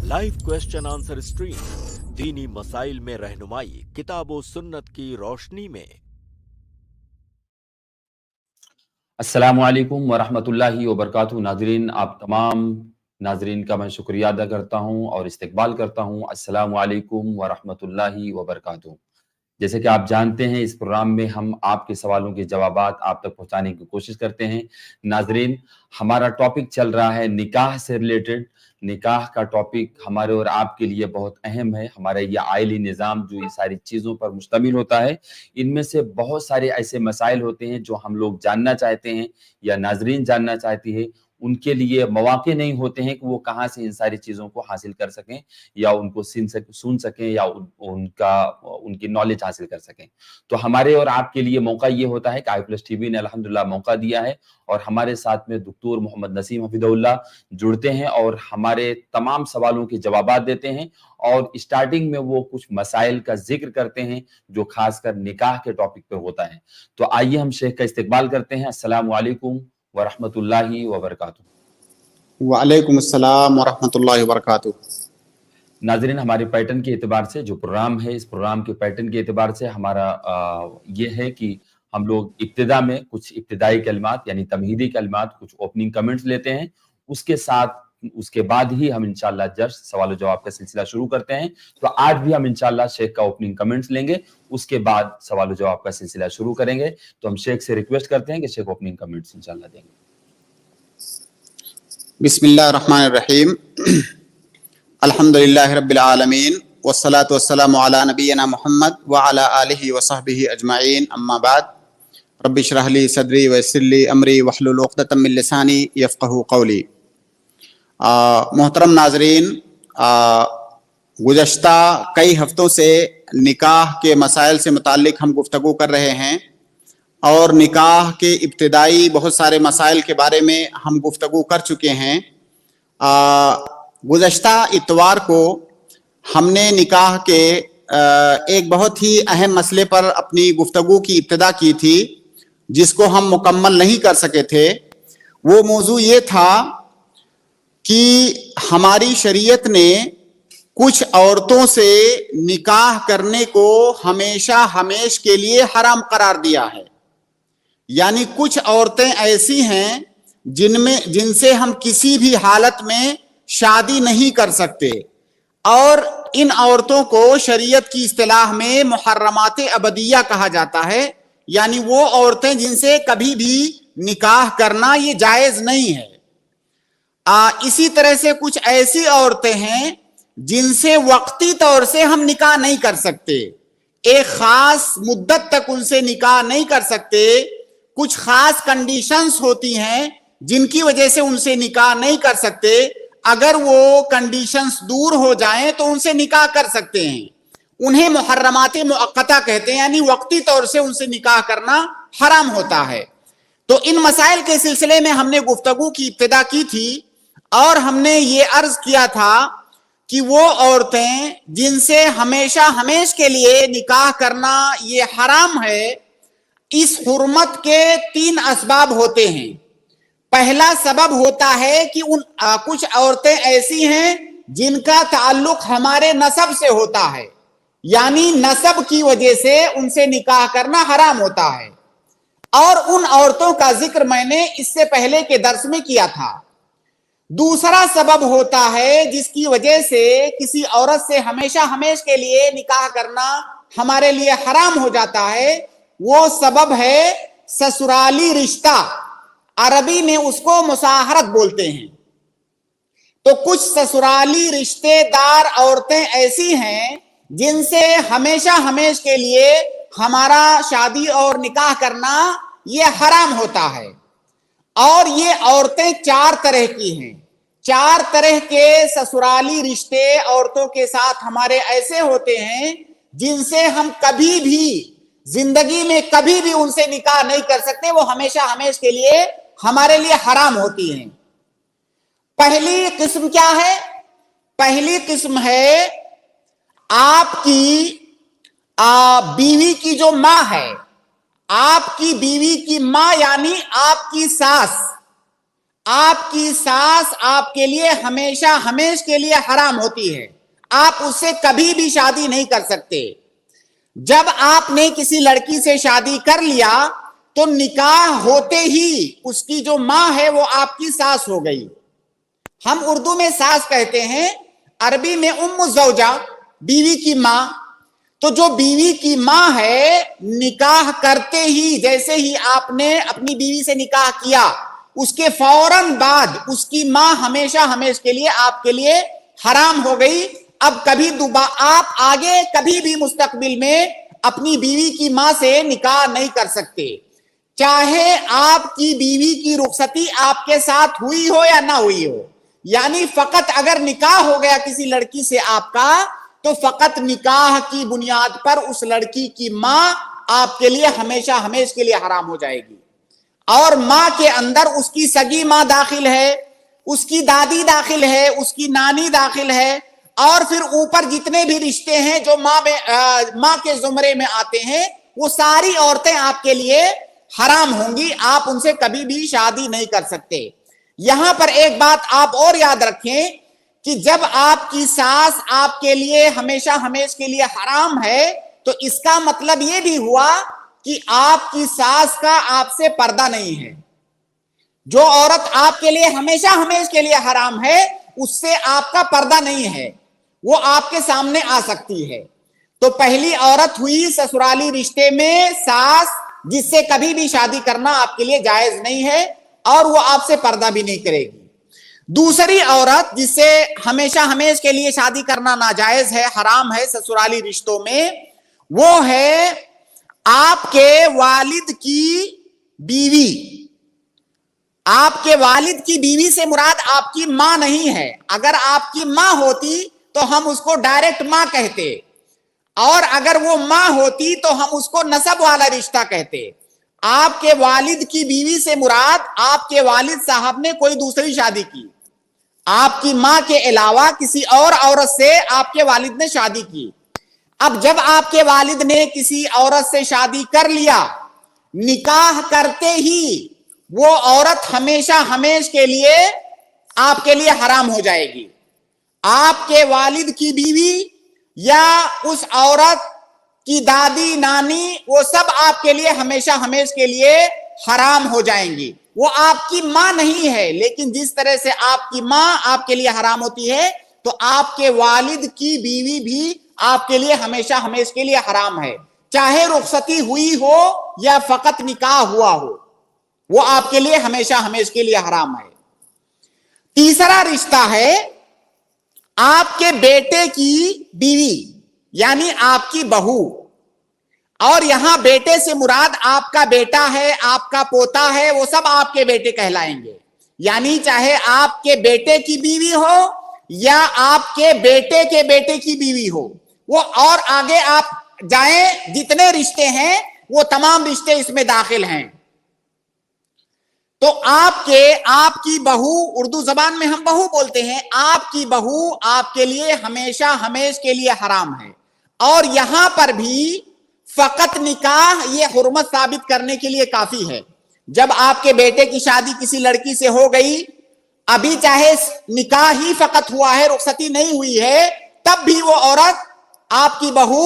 Live question answer stream दीनी मसाइल में रहनुमाई किताब व सुन्नत की रोशनी में। अस्सलामु अलैकुम वरहमतुल्लाहि वबरकातुहू। नाजरीन, आप तमाम नाजरीन का मैं शुक्रिया अदा करता हूँ और इस्तकबाल करता हूँ। अस्सलामु अलैकुम वरहमतुल्लाहि वबरकातुहू। जैसे कि आप जानते हैं, इस प्रोग्राम में हम आपके सवालों के जवाबात आप तक पहुंचाने की कोशिश करते हैं। नाजरीन, हमारा टॉपिक चल रहा है निकाह से रिलेटेड। निकाह का टॉपिक हमारे और आपके लिए बहुत अहम है। हमारा ये आइली निज़ाम जो ये सारी चीज़ों पर मुश्तमिल होता है, इनमें से बहुत सारे ऐसे मसाइल होते हैं जो हम लोग जानना चाहते हैं या नाजरीन जानना चाहती है। उनके लिए मौके नहीं होते हैं कि वो कहाँ से इन सारी चीज़ों को हासिल कर सकें या उनको सुन सकें या उनकी नॉलेज हासिल कर सकें। तो हमारे और आपके लिए मौका ये होता है कि आई+ टीवी ने अल्हम्दुलिल्लाह मौका दिया है और हमारे साथ में डॉक्टर मोहम्मद नसीम हफिज़हुल्लाह जुड़ते हैं और हमारे तमाम सवालों के जवाबात देते हैं। और स्टार्टिंग में वो कुछ मसाइल का जिक्र करते हैं जो खासकर निकाह के टॉपिक पे होता है। तो आइए हम शेख का इस्तकबाल करते हैं। अस्सलामु अलैकुम वरहमतुल्लाहि वबरकातुहू। वालेकुम अस्सलाम वरहमतुल्लाहि वबरकातुहू। नाज़रीन, हमारे पैटर्न के एतबार से जो प्रोग्राम है, इस प्रोग्राम के पैटर्न के एतबार से हमारा ये है कि हम लोग इब्तिदा में कुछ इब्तिदाई कलिमात यानी तमहीदी कलिमात, कुछ ओपनिंग कमेंट्स लेते हैं। उसके बाद ही हम इंशाअल्लाह जस्ट सवाल और जवाब का सिलसिला शुरू करते हैं। तो आज भी हम इंशाअल्लाह शेख का ओपनिंग कमेंट्स लेंगे, उसके बाद सवाल और जवाब का सिलसिला शुरू करेंगे। तो हम शेख से रिक्वेस्ट करते हैं कि शेख ओपनिंग कमेंट्स इंशाअल्लाह देंगे। बिस्मिल्लाहिर्रहमानिर्रहीम। अल्हम्दुलिल्लाहि रब्बिल आलमीन वस्सलातु वस्सलामु अला नबिय्यिना मुहम्मद व अला आलिहि व सहबिहि अजमाइन। अम्मा बाद, रब्बि इश्रह ली सदरी व यस्सिर ली अमरी वहलुल उक़दतम मिन लिसानी यफ़क़हू क़ौली। मोहतरम नाजरीन, गुज़श्ता कई हफ्तों से निकाह के मसाइल से मुताल्लिक़ हम गुफ्तगू कर रहे हैं और निकाह के इब्तिदाई बहुत सारे मसाइल के बारे में हम गुफ्तगू कर चुके हैं। गुज़श्ता इतवार को हमने निकाह के एक बहुत ही अहम मसले पर अपनी गुफ्तगू की इब्तिदा की थी, जिसको हम मुकम्मल नहीं कर सके थे। वो मौजू ये था कि हमारी शरीयत ने कुछ औरतों से निकाह करने को हमेशा हमेश के लिए हराम करार दिया है। यानी कुछ औरतें ऐसी हैं जिनसे हम किसी भी हालत में शादी नहीं कर सकते और इन औरतों को शरीयत की इस्तिलाह में मुहर्रमात अबदिया कहा जाता है। यानी वो औरतें जिनसे कभी भी निकाह करना ये जायज नहीं है। इसी तरह से कुछ ऐसी औरतें हैं जिनसे वक्ती तौर से हम निकाह नहीं कर सकते, एक खास मुद्दत तक उनसे निकाह नहीं कर सकते। कुछ खास कंडीशंस होती हैं जिनकी वजह से उनसे निकाह नहीं कर सकते। अगर वो कंडीशंस दूर हो जाएं तो उनसे निकाह कर सकते हैं। उन्हें मुहर्रमात मुअक्कता कहते हैं, यानी वक्ती तौर से उनसे निकाह करना हराम होता है। तो इन मसाइल के सिलसिले में हमने गुफ्तगू की इब्तिदा की थी और हमने ये अर्ज किया था कि वो औरतें जिनसे हमेशा हमेश के लिए निकाह करना ये हराम है, इस हुर्मत के 3 असबाब होते हैं। पहला सबब होता है कि कुछ औरतें ऐसी हैं जिनका ताल्लुक हमारे नसब से होता है, यानी नसब की वजह से उनसे निकाह करना हराम होता है। और उन औरतों का जिक्र मैंने इससे पहले के दर्स में किया था। दूसरा सबब होता है जिसकी वजह से किसी औरत से हमेशा हमेश के लिए निकाह करना हमारे लिए हराम हो जाता है। वो सबब है ससुराली रिश्ता, अरबी में उसको मुसाहरत बोलते हैं। तो कुछ ससुराली रिश्तेदार औरतें ऐसी हैं जिनसे हमेशा हमेश के लिए हमारा शादी और निकाह करना ये हराम होता है। और ये औरतें 4 तरह की हैं। 4 तरह के ससुराली रिश्ते औरतों के साथ हमारे ऐसे होते हैं जिनसे हम कभी भी जिंदगी में कभी भी उनसे निकाह नहीं कर सकते, वो हमेशा हमेश के लिए हमारे लिए हराम होती हैं। पहली किस्म क्या है? पहली किस्म है आपकी बीवी की जो माँ है, आपकी बीवी की माँ यानी आपकी सास, آپ کی ساس آپ کے لیے ہمیشہ ہمیشہ کے لیے حرام ہوتی ہے، آپ اس سے کبھی بھی شادی نہیں کر سکتے۔ جب آپ نے کسی لڑکی سے شادی کر لیا تو نکاح ہوتے ہی اس کی جو ماں ہے وہ آپ کی ساس ہو گئی۔ ہم اردو میں ساس کہتے ہیں، عربی میں ام الزوجہ، بیوی کی ماں۔ تو جو بیوی کی ماں ہے، نکاح کرتے ہی جیسے ہی آپ نے اپنی بیوی سے نکاح کیا، اس کے فوراً بعد اس کی ماں ہمیشہ ہمیشہ کے لیے آپ کے لیے حرام ہو گئی۔ اب کبھی آپ آگے کبھی بھی مستقبل میں اپنی بیوی کی ماں سے نکاح نہیں کر سکتے، چاہے آپ کی بیوی کی رخصتی آپ کے ساتھ ہوئی ہو یا نہ ہوئی ہو۔ یعنی فقط اگر نکاح ہو گیا کسی لڑکی سے آپ کا، تو فقط نکاح کی بنیاد پر اس لڑکی کی ماں آپ کے لیے ہمیشہ ہمیشہ کے لیے حرام ہو جائے گی۔ اور ماں کے اندر اس کی سگی ماں داخل ہے، اس کی دادی داخل ہے، اس کی نانی داخل ہے، اور پھر اوپر جتنے بھی رشتے ہیں جو ماں کے زمرے میں آتے ہیں، وہ ساری عورتیں آپ کے لیے حرام ہوں گی، آپ ان سے کبھی بھی شادی نہیں کر سکتے۔ یہاں پر ایک بات آپ اور یاد رکھیں کہ جب آپ کی ساس آپ کے لیے ہمیشہ ہمیشہ کے لیے حرام ہے، تو اس کا مطلب یہ بھی ہوا کہ آپ کی ساس کا آپ سے پردہ نہیں ہے۔ جو عورت آپ کے لیے ہمیشہ ہمیشہ کے لیے حرام ہے، اس سے آپ کا پردہ نہیں ہے، وہ آپ کے سامنے آ سکتی ہے۔ تو پہلی عورت ہوئی سسرالی رشتے میں ساس، جس سے کبھی بھی شادی کرنا آپ کے لیے جائز نہیں ہے، اور وہ آپ سے پردہ بھی نہیں کرے گی۔ دوسری عورت جس سے ہمیشہ ہمیشہ کے لیے شادی کرنا ناجائز ہے، حرام ہے سسرالی رشتوں میں، وہ ہے آپ کے والد کی بیوی۔ آپ کے والد کی بیوی سے مراد آپ کی ماں نہیں ہے۔ اگر آپ کی ماں ہوتی تو ہم اس کو ڈائریکٹ ماں کہتے، اور اگر وہ ماں ہوتی تو ہم اس کو نسب والا رشتہ کہتے۔ آپ کے والد کی بیوی سے مراد آپ کے والد صاحب نے کوئی دوسری شادی کی، آپ کی ماں کے علاوہ کسی اور عورت سے آپ کے والد نے شادی کی۔ اب جب آپ کے والد نے کسی عورت سے شادی کر لیا، نکاح کرتے ہی وہ عورت ہمیشہ ہمیشہ کے لیے آپ کے لیے حرام ہو جائے گی۔ آپ کے والد کی بیوی یا اس عورت کی دادی نانی، وہ سب آپ کے لیے ہمیشہ ہمیشہ کے لیے حرام ہو جائیں گی۔ وہ آپ کی ماں نہیں ہے، لیکن جس طرح سے آپ کی ماں آپ کے لیے حرام ہوتی ہے، تو آپ کے والد کی بیوی بھی آپ کے لیے ہمیشہ ہمیشہ کے لیے حرام ہے، چاہے رخصتی ہوئی ہو یا فقط نکاح ہوا ہو، وہ آپ کے لیے ہمیشہ ہمیشہ کے لیے حرام ہے۔ تیسرا رشتہ ہے آپ کے بیٹے کی بیوی، یعنی آپ کی بہو۔ اور یہاں بیٹے سے مراد آپ کا بیٹا ہے، آپ کا پوتا ہے، وہ سب آپ کے بیٹے کہلائیں گے۔ یعنی چاہے آپ کے بیٹے کی بیوی ہو یا آپ کے بیٹے کی بیوی ہو، وہ اور آگے آپ جائیں، جتنے رشتے ہیں وہ تمام رشتے اس میں داخل ہیں۔ تو آپ کی بہو، اردو زبان میں ہم بہو بولتے ہیں، آپ کی بہو آپ کے لیے ہمیشہ ہمیشہ کے لیے حرام ہے۔ اور یہاں پر بھی فقط نکاح یہ حرمت ثابت کرنے کے لیے کافی ہے۔ جب آپ کے بیٹے کی شادی کسی لڑکی سے ہو گئی، ابھی چاہے نکاح ہی فقط ہوا ہے، رخصتی نہیں ہوئی ہے، تب بھی وہ عورت آپ کی بہو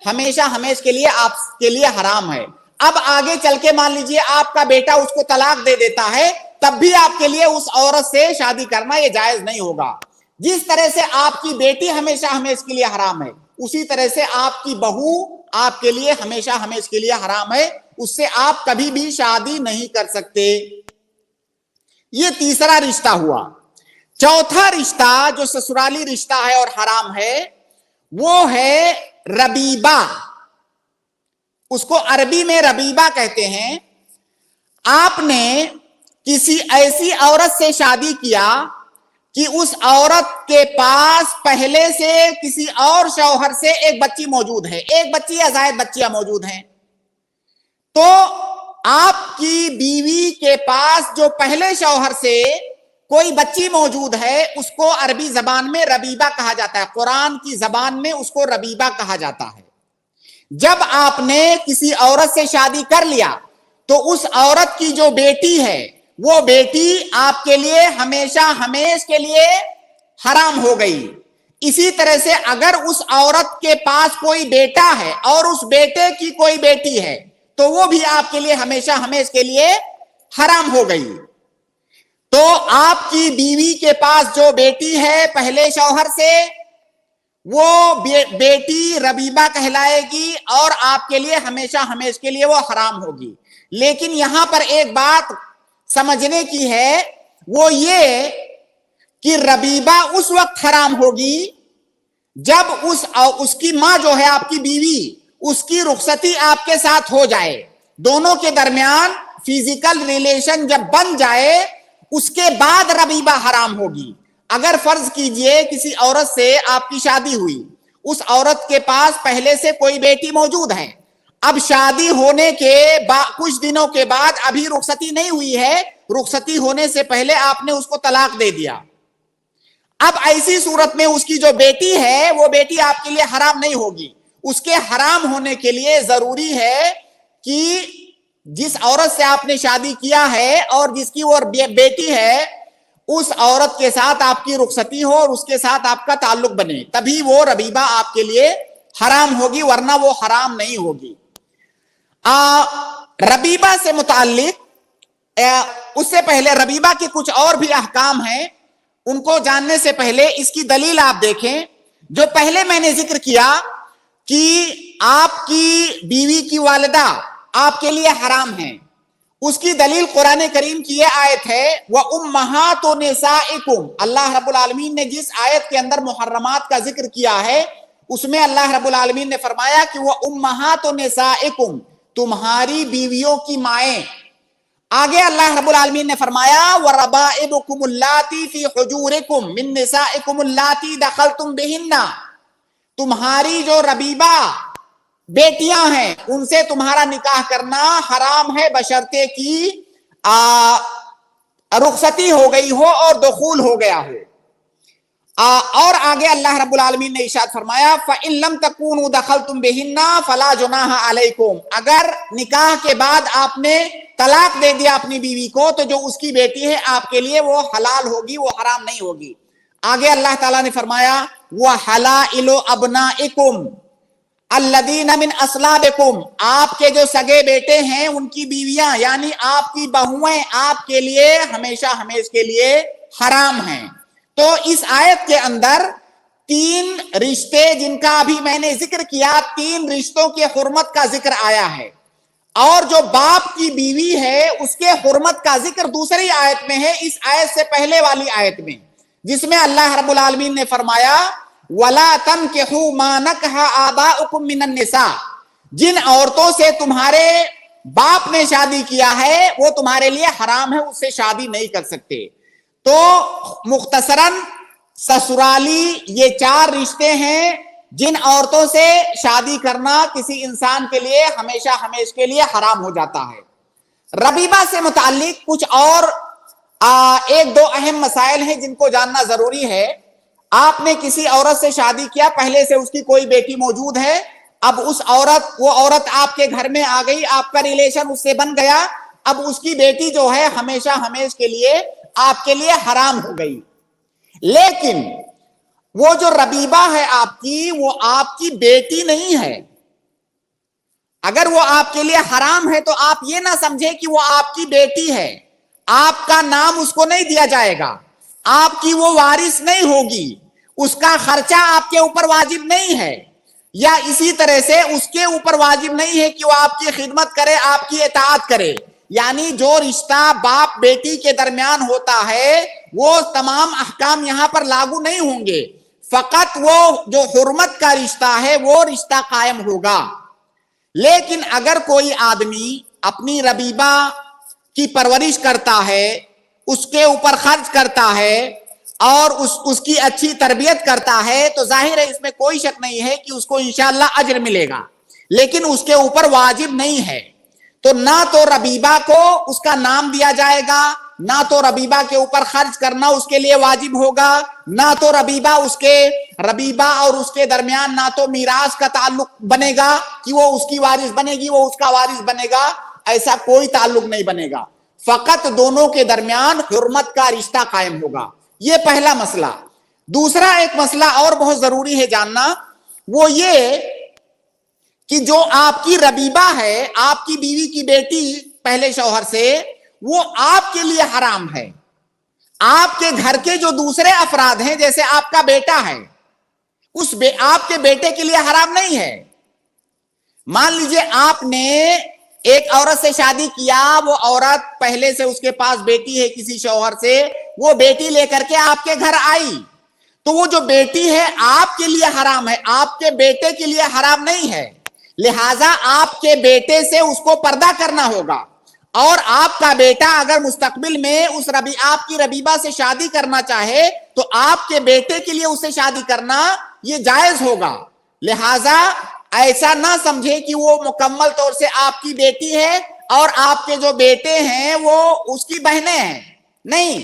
ہمیشہ ہمیشہ کے لیے آپ کے لیے حرام ہے۔ اب آگے چل کے مان لیجئے آپ کا بیٹا اس کو طلاق دے دیتا ہے، تب بھی آپ کے لیے اس عورت سے شادی کرنا یہ جائز نہیں ہوگا۔ جس طرح سے آپ کی بیٹی ہمیشہ ہمیشہ کے لیے حرام ہے، اسی طرح سے آپ کی بہو آپ کے لیے ہمیشہ ہمیشہ کے لیے حرام ہے، اس سے آپ کبھی بھی شادی نہیں کر سکتے۔ یہ تیسرا رشتہ ہوا۔ چوتھا رشتہ جو سسرالی رشتہ ہے اور حرام ہے، وہ ہے ربیبہ۔ اس کو عربی میں ربیبہ کہتے ہیں۔ آپ نے کسی ایسی عورت سے شادی کیا کہ اس عورت کے پاس پہلے سے کسی اور شوہر سے ایک بچی موجود ہے، ایک بچی یا زائد بچیاں موجود ہیں، تو آپ کی بیوی کے پاس جو پہلے شوہر سے کوئی بچی موجود ہے، اس کو عربی زبان میں ربیبہ کہا جاتا ہے، قرآن کی زبان میں اس کو ربیبہ کہا جاتا ہے۔ جب آپ نے کسی عورت سے شادی کر لیا تو اس عورت کی جو بیٹی ہے وہ بیٹی آپ کے لیے ہمیشہ ہمیش کے لیے حرام ہو گئی. اسی طرح سے اگر اس عورت کے پاس کوئی بیٹا ہے اور اس بیٹے کی کوئی بیٹی ہے تو وہ بھی آپ کے لیے ہمیشہ ہمیش کے لیے حرام ہو گئی. تو آپ کی بیوی کے پاس جو بیٹی ہے پہلے شوہر سے, وہ بیٹی ربیبہ کہلائے گی اور آپ کے لیے ہمیشہ ہمیش کے لیے وہ حرام ہوگی. لیکن یہاں پر ایک بات سمجھنے کی ہے, وہ یہ کہ ربیبہ اس وقت حرام ہوگی جب اس کی ماں جو ہے آپ کی بیوی, اس کی رخصتی آپ کے ساتھ ہو جائے, دونوں کے درمیان فزیکل ریلیشن جب بن جائے اس کے بعد ربیبہ حرام ہوگی. اگر فرض کیجئے کسی عورت سے آپ کی شادی ہوئی, اس عورت کے پاس پہلے سے کوئی بیٹی موجود ہے, اب شادی ہونے کے کچھ دنوں کے بعد ابھی رخصتی نہیں ہوئی ہے, رخصتی ہونے سے پہلے آپ نے اس کو طلاق دے دیا. اب ایسی صورت میں اس کی جو بیٹی ہے وہ بیٹی آپ کے لیے حرام نہیں ہوگی. اس کے حرام ہونے کے لیے ضروری ہے کہ جس عورت سے آپ نے شادی کیا ہے اور جس کی وہ بیٹی ہے, اس عورت کے ساتھ آپ کی رخصتی ہو اور اس کے ساتھ آپ کا تعلق بنے, تبھی وہ ربیبہ آپ کے لیے حرام ہوگی, ورنہ وہ حرام نہیں ہوگی. ربیبہ سے متعلق اس سے پہلے ربیبہ کے کچھ اور بھی احکام ہیں, ان کو جاننے سے پہلے اس کی دلیل آپ دیکھیں. جو پہلے میں نے ذکر کیا کہ آپ کی بیوی کی والدہ آپ کے لیے حرام ہیں, اس کی دلیل قرآن کریم کی یہ آیت ہے وَأُمَّهَاتُ نِسَائِكُمْ. اللہ رب العالمین نے جس آیت کے اندر محرمات کا ذکر کیا ہے اس میں اللہ رب العالمین نے فرمایا کہ وَأُمَّهَاتُ نِسَائِكُمْ, تمہاری بیویوں کی مائیں. آگے اللہ رب العالمین نے فرمایا وَرَبَائِبُكُمُ اللَّاتِي فِي حُجُورِكُمْ مِن نِسَائِكُمُ اللَّاتِي دَخَلْتُمْ بِهِنَّ, تمہاری جو ربیبہ بیٹیاں ہیں ان سے تمہارا نکاح کرنا حرام ہے بشرطے کی رخصتی ہو گئی ہو اور دخول ہو گیا ہو. اور آگے اللہ رب العالمین نے ارشاد فرمایا فَإِن لَمْ تَكُونُوا دَخَلْتُمْ بِهِنَّ فَلَا جُنَاحَ عَلَيْكُمْ, اگر نکاح کے بعد آپ نے طلاق دے دیا اپنی بیوی کو تو جو اس کی بیٹی ہے آپ کے لیے وہ حلال ہوگی, وہ حرام نہیں ہوگی. آگے اللہ تعالیٰ نے فرمایا وَحَلَائِلُ أَبْنَائِكُمْ الَّذِينَ مِنْ أَصْلَابِكُمْ, آپ کے جو سگے بیٹے ہیں ان کی بیویاں یعنی آپ کی بہویں آپ کے لیے ہمیشہ ہمیش کے لیے حرام ہیں. تو اس آیت کے اندر 3 رشتے جن کا ابھی میں نے ذکر کیا, 3 رشتوں کے حرمت کا ذکر آیا ہے, اور جو باپ کی بیوی ہے اس کے حرمت کا ذکر دوسری آیت میں ہے, اس آیت سے پہلے والی آیت میں, جس میں اللہ رب العالمین نے فرمایا وَلَا تَنْكِحُوا مَا نَكَحَ آبَاؤُكُم مِّنَ النِّسَاءِ, جن عورتوں سے تمہارے باپ نے شادی کیا ہے وہ تمہارے لیے حرام ہے, اس سے شادی نہیں کر سکتے. تو مختصراً سسرالی یہ 4 رشتے ہیں جن عورتوں سے شادی کرنا کسی انسان کے لیے ہمیشہ ہمیش کے لیے حرام ہو جاتا ہے. ربیبہ سے متعلق کچھ اور 1-2 اہم مسائل ہیں جن کو جاننا ضروری ہے. آپ نے کسی عورت سے شادی کیا, پہلے سے اس کی کوئی بیٹی موجود ہے, اب وہ عورت آپ کے گھر میں آ گئی, آپ کا ریلیشن اس سے بن گیا, اب اس کی بیٹی جو ہے ہمیشہ ہمیش کے لیے آپ کے لیے حرام ہو گئی. لیکن وہ جو ربیبہ ہے آپ کی, وہ آپ کی بیٹی نہیں ہے. اگر وہ آپ کے لیے حرام ہے تو آپ یہ نہ سمجھیں کہ وہ آپ کی بیٹی ہے, آپ کا نام اس کو نہیں دیا جائے گا, آپ کی وہ وارث نہیں ہوگی, اس کا خرچہ آپ کے اوپر واجب نہیں ہے, یا اسی طرح سے اس کے اوپر واجب نہیں ہے کہ وہ آپ کی خدمت کرے, آپ کی اطاعت کرے. یعنی جو رشتہ باپ بیٹی کے درمیان ہوتا ہے وہ تمام احکام یہاں پر لاگو نہیں ہوں گے, فقط وہ جو حرمت کا رشتہ ہے وہ رشتہ قائم ہوگا. لیکن اگر کوئی آدمی اپنی ربیبہ کی پرورش کرتا ہے, اس کے اوپر خرچ کرتا ہے اور اس کی اچھی تربیت کرتا ہے تو ظاہر ہے اس میں کوئی شک نہیں ہے کہ اس کو انشاءاللہ اجر ملے گا, لیکن اس کے اوپر واجب نہیں ہے. تو نہ تو ربیبہ کو اس کا نام دیا جائے گا, نہ تو ربیبہ کے اوپر خرچ کرنا اس کے لیے واجب ہوگا, نہ تو ربیبہ اور اس کے درمیان نہ تو میراث کا تعلق بنے گا کہ وہ اس کی وارث بنے گی, وہ اس کا وارث بنے گا, ایسا کوئی تعلق نہیں بنے گا. फकत दोनों के दरमियान हुर्मत का रिश्ता कायम होगा। ये पहला मसला। दूसरा एक मसला और बहुत जरूरी है जानना, वो ये कि जो आपकी रबीबा है, आपकी बीवी की बेटी पहले शौहर से, वो आपके लिए हराम है। आपके घर के जो दूसरे अफराद हैं, जैसे आपका बेटा है, आपके बेटे के लिए हराम नहीं है। मान लीजिए आपने एक औरत से शादी किया, वो औरत पहले से उसके पास बेटी है किसी शौहर से, वो बेटी लेकर के आपके घर आई, तो वो जो बेटी है आपके लिए हराम है, आपके बेटे के लिए हराम नहीं है। लिहाजा आपके बेटे से उसको पर्दा करना होगा, और आपका बेटा अगर मुस्तकबिल में आपकी रबीबा से शादी करना चाहे तो आपके बेटे के लिए उससे शादी करना ये जायज होगा। लिहाजा ऐसा ना समझे कि वो मुकम्मल तौर से आपकी बेटी है और आपके जो बेटे हैं वो उसकी बहनें हैं। नहीं,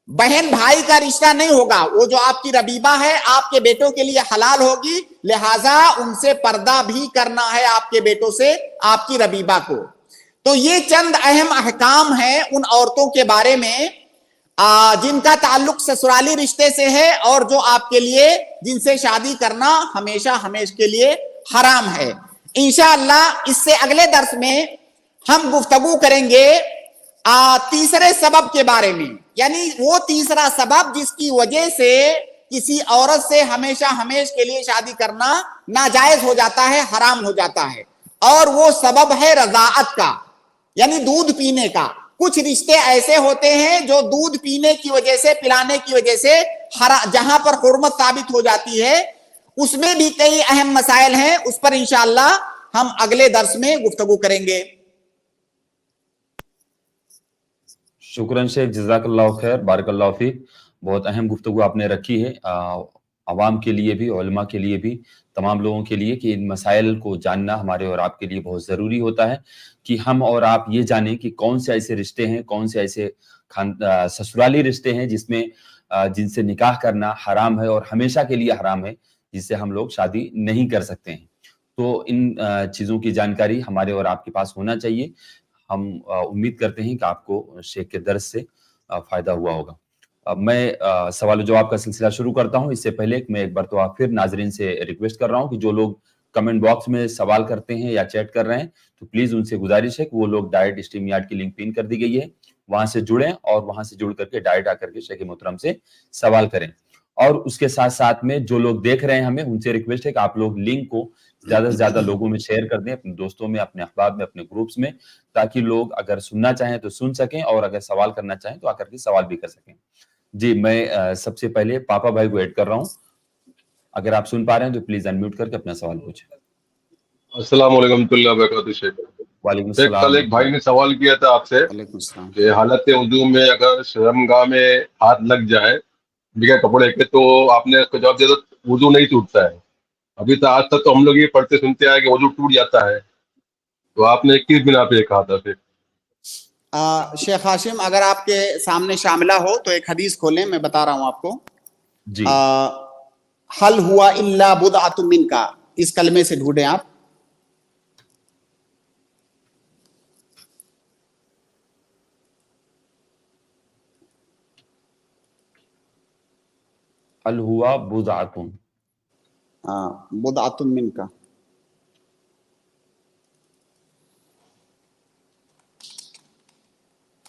बहन भाई का रिश्ता नहीं होगा। वो जो आपकी रबीबा है आपके बेटों के लिए हलाल होगी, लिहाजा उनसे पर्दा भी करना है आपके बेटों से, आपकी रबीबा को। तो ये चंद अहम अहकाम हैं उन औरतों के बारे में जिनका ताल्लुक ससुराली रिश्ते से है और जो आपके लिए जिनसे शादी करना हमेशा के लिए हराम है। इंशाअल्लाह इससे अगले दर्स में हम गुफ्तगू करेंगे तीसरे सबब के बारे में, यानी वो तीसरा सबब जिसकी वजह से किसी औरत से हमेशा के लिए शादी करना नाजायज हो जाता है, हराम हो जाता है, और वो सबब है रज़ाअत का, यानी दूध पीने का। कुछ रिश्ते ऐसे होते हैं जो दूध पीने की वजह से, पिलाने की वजह से जहां पर हुर्मत साबित हो जाती है, उसमें भी कई अहम मसाइल हैं। उस पर इंशाअल्लाह हम अगले दर्स में गुफ्तगू करेंगे। शुक्रन शेख, जज़ाकल्लाहु खैर, बारकल्लाहु फीक। बहुत अहम गुफ्तगू आपने रखी है अवाम के लिए भी, उलमा के लिए भी, तमाम लोगों के लिए, कि इन मसाइल को जानना हमारे और आपके लिए बहुत ज़रूरी होता है कि हम और आप ये जानें कि कौन से ऐसे रिश्ते हैं, कौन से ऐसे ससुराली रिश्ते हैं जिनसे निकाह करना हराम है और हमेशा के लिए हराम है, जिससे हम लोग शादी नहीं कर सकते हैं। तो इन चीज़ों की जानकारी हमारे और आपके पास होना चाहिए। हम उम्मीद करते हैं कि आपको शेख के दर्स से फ़ायदा हुआ होगा। मैं सवाल जवाब का सिलसिला शुरू करता हूं। इससे पहले मैं एक बार तो फिर नाजरीन से रिक्वेस्ट कर रहा हूं कि जो लोग कमेंट बॉक्स में सवाल करते हैं या चैट कर रहे हैं, तो प्लीज उनसे गुजारिश है कि वो लोग डायरेक्ट स्ट्रीम यार्ड की लिंक पिन कर दी गई है, वहां से जुड़ें और वहां से जुड़ करके डायरेक्ट आकर के शेख मोहतरम से सवाल करें। और उसके साथ साथ में जो लोग देख रहे हैं हमें, उनसे रिक्वेस्ट है कि आप लोग लिंक को ज्यादा से ज्यादा लोगों में शेयर कर दें, अपने दोस्तों में, अपने अहबाब में, अपने ग्रुप्स में, ताकि लोग अगर सुनना चाहें तो सुन सकें और अगर सवाल करना चाहें तो आकर के सवाल भी कर सकें। जी, मैं सबसे पहले पापा भाई को ऐड कर रहा हूं। अगर आप सुन पा रहे हैं तो प्लीज अनम्यूट करके अपना सवाल पूछें। अस्सलाम वालेकुम वबरकातुहू शेख। वालेकुम सलाम। कल एक भाई ने सवाल किया था आपसे कि हालत वुजू में अगर शर्मगाह में हाथ लग जाए बिना कपड़े के, तो आपने उसका जवाब दिया था वुजू नहीं टूटता है। अभी तो आज तक तो हम लोग ये पढ़ते सुनते आए कि वुजू टूट जाता है, तो आपने किस बिना पे कहा था फिर? शेख हाशिम, अगर आपके सामने शामिला हो तो एक हदीस खोलें, मैं बता रहा हूं आपको जी। हल हुआ इल्ला बुदअतुम मिनका, इस कलमे से ढूंढें आप। हल हुआ बुदअतुम, बुदअतुम मिनका।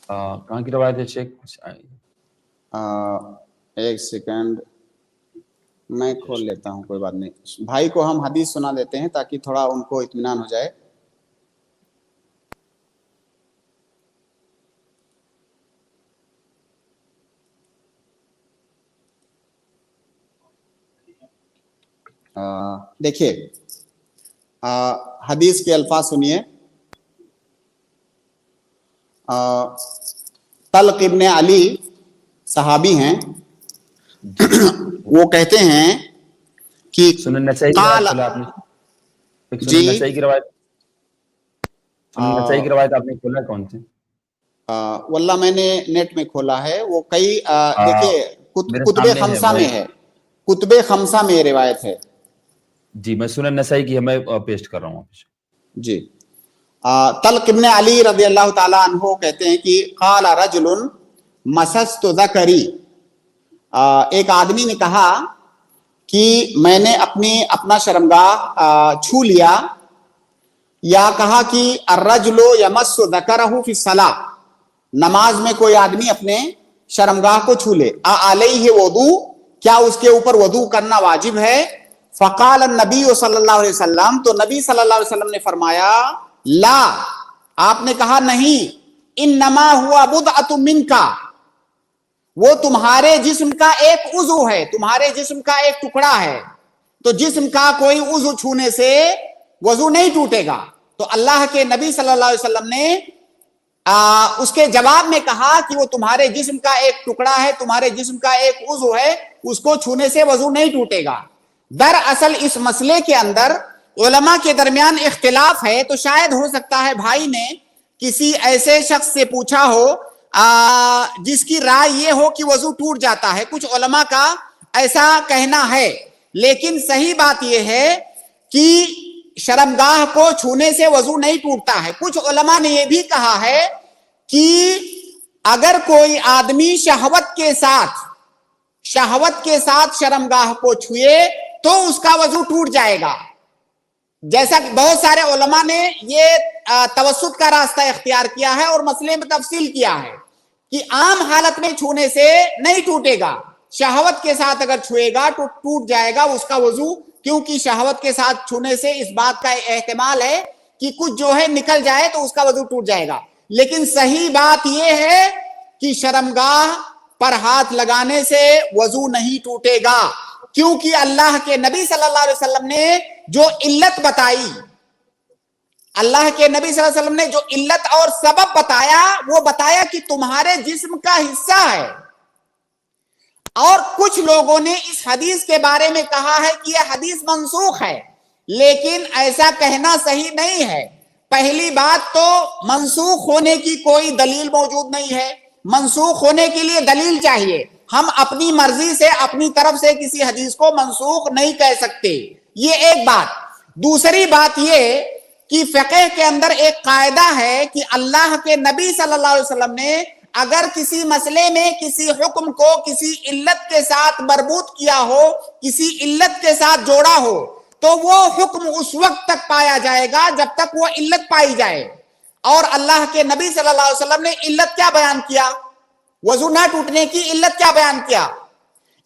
कहाँ की रवायत है शेख? एक सेकंड, मैं खोल लेता हूं, कोई बात नहीं। भाई को हम हदीस सुना देते हैं ताकि थोड़ा उनको इत्मीनान हो जाए। देखिए, हदीस के अल्फाज सुनिए। तल्क इब्न अली सहाबी हैं, वो कहते हैं कि सुनन नसाई की रवायत, नसाई की रवायत आपने खोला कौन सी? वल्ला मैंने नेट में खोला है, वो कई देखिए कुतुबे खमसा में है, कुतुबे खमसा में रिवायत है। जी, मैं सुनन नसाई की मैं पेस्ट कर रहा हूँ जी। तल्क इब्न अली रज़ी अल्लाह ताला अन्हु कहते हैं कि क़ाल रजुलन मसस्तु ज़करी, एक आदमी ने कहा कि मैंने अपना शर्मगाह छू लिया, या कहा कि अर्रजुलु यमस्सु ज़करहु फी सलाह, नमाज में कोई आदमी अपने शर्मगाह को छू ले, अलैहि वुदू, क्या उसके ऊपर वुदू करना वाजिब है? फ़क़ाल नबी सल्लल्लाहु अलैहि वसल्लम, तो नबी सल्लल्लाहु अलैहि वसल्लम ने फरमाया ला, आपने कहा नहीं, इन्नमा हुआ बुदअतुम मिनका, वो तुम्हारे जिस्म का एक उज़ू है, तुम्हारे जिस्म का एक टुकड़ा है, तो जिस्म का कोई उज़ू छूने से वजू नहीं टूटेगा। तो अल्लाह के नबी सल्लल्लाहु अलैहि वसल्लम ने उसके जवाब में कहा कि वो तुम्हारे जिस्म का एक टुकड़ा है, तुम्हारे जिस्म का एक उज़ू है, उसको छूने से वजू नहीं टूटेगा। दरअसल इस मसले के अंदर उलमा के दरमियान इख्तिलाफ है, तो शायद हो सकता है भाई ने किसी ऐसे शख्स से पूछा हो जिसकी राय ये हो कि वजू टूट जाता है। कुछ उलमा का ऐसा कहना है, लेकिन सही बात यह है कि शर्मगाह को छूने से वजू नहीं टूटता है। कुछ उलमा ने यह भी कहा है कि अगर कोई आदमी शहवत के साथ शर्मगाह को छुए तो उसका वजू टूट जाएगा। जैसा कि बहुत सारे उलमा ने ये तवस्सुत का रास्ता इख्तियार किया है और मसले में तफसील किया है कि आम हालत में छूने से नहीं टूटेगा, शहवत के साथ अगर छुएगा तो टूट जाएगा उसका वजू, क्योंकि शहवत के साथ छूने से इस बात का एहतिमाल है कि कुछ जो है निकल जाए तो उसका वजू टूट जाएगा। लेकिन सही बात यह है कि शर्मगाह पर हाथ लगाने से वजू नहीं टूटेगा, क्योंकि अल्लाह के नबी सल्लल्लाहु अलैहि वसल्लम ने जो इल्लत बताई, अल्लाह के नबी सल्लल्लाहु अलैहि वसल्लम ने जो इल्लत और सबब बताया, वो बताया कि तुम्हारे जिस्म का हिस्सा है। और कुछ लोगों ने इस हदीस के बारे में कहा है कि यह हदीस मंसूख है, लेकिन ऐसा कहना सही नहीं है। पहली बात तो मंसूख होने की कोई दलील मौजूद नहीं है, मंसूख होने के लिए दलील चाहिए। हम अपनी मर्जी से अपनी तरफ से किसी हदीस को मंसूख नहीं कह सकते, ये एक बात। दूसरी बात ये कि फ़िक़्ह के अंदर एक कायदा है कि अल्लाह के नबी सल्लल्लाहु अलैहि वसल्लम ने अगर किसी मसले में किसी हुक्म को किसी इल्लत के साथ मरबूत किया हो, किसी इल्लत के साथ जोड़ा हो, तो वो हुक्म उस वक्त तक पाया जाएगा जब तक वो इल्लत पाई जाए। और अल्लाह के नबी सल्लल्लाहु अलैहि वसल्लम ने इल्लत क्या बयान किया? वजू ना टूटने की इल्लत क्या बयान किया?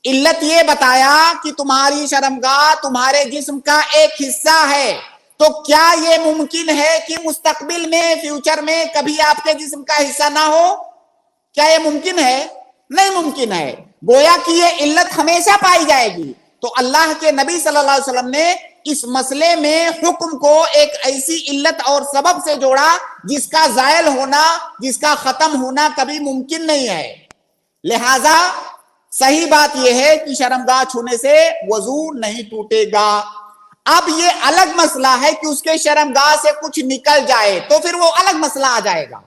इल्लत ये बताया कि तुम्हारी शर्मगाह तुम्हारे जिस्म का एक हिस्सा है। तो क्या ये मुमकिन है कि मुस्तकबिल में, फ्यूचर में कभी आपके जिस्म का हिस्सा ना हो? क्या ये मुमकिन है? नहीं मुमकिन है। गोया कि ये इल्लत हमेशा पाई जाएगी। तो अल्लाह के नबी सल्लल्लाहु अलैहि वसल्लम ने इस मसले में हुक्म को एक ऐसी इल्लत और सबब से जोड़ा जिसका जायल होना, जिसका खत्म होना कभी मुमकिन नहीं है। लिहाजा सही बात यह है कि शर्मगाह छूने से वजू नहीं टूटेगा। अब ये अलग मसला है कि उसके शर्मगाह से कुछ निकल जाए तो फिर वो अलग मसला आ जाएगा।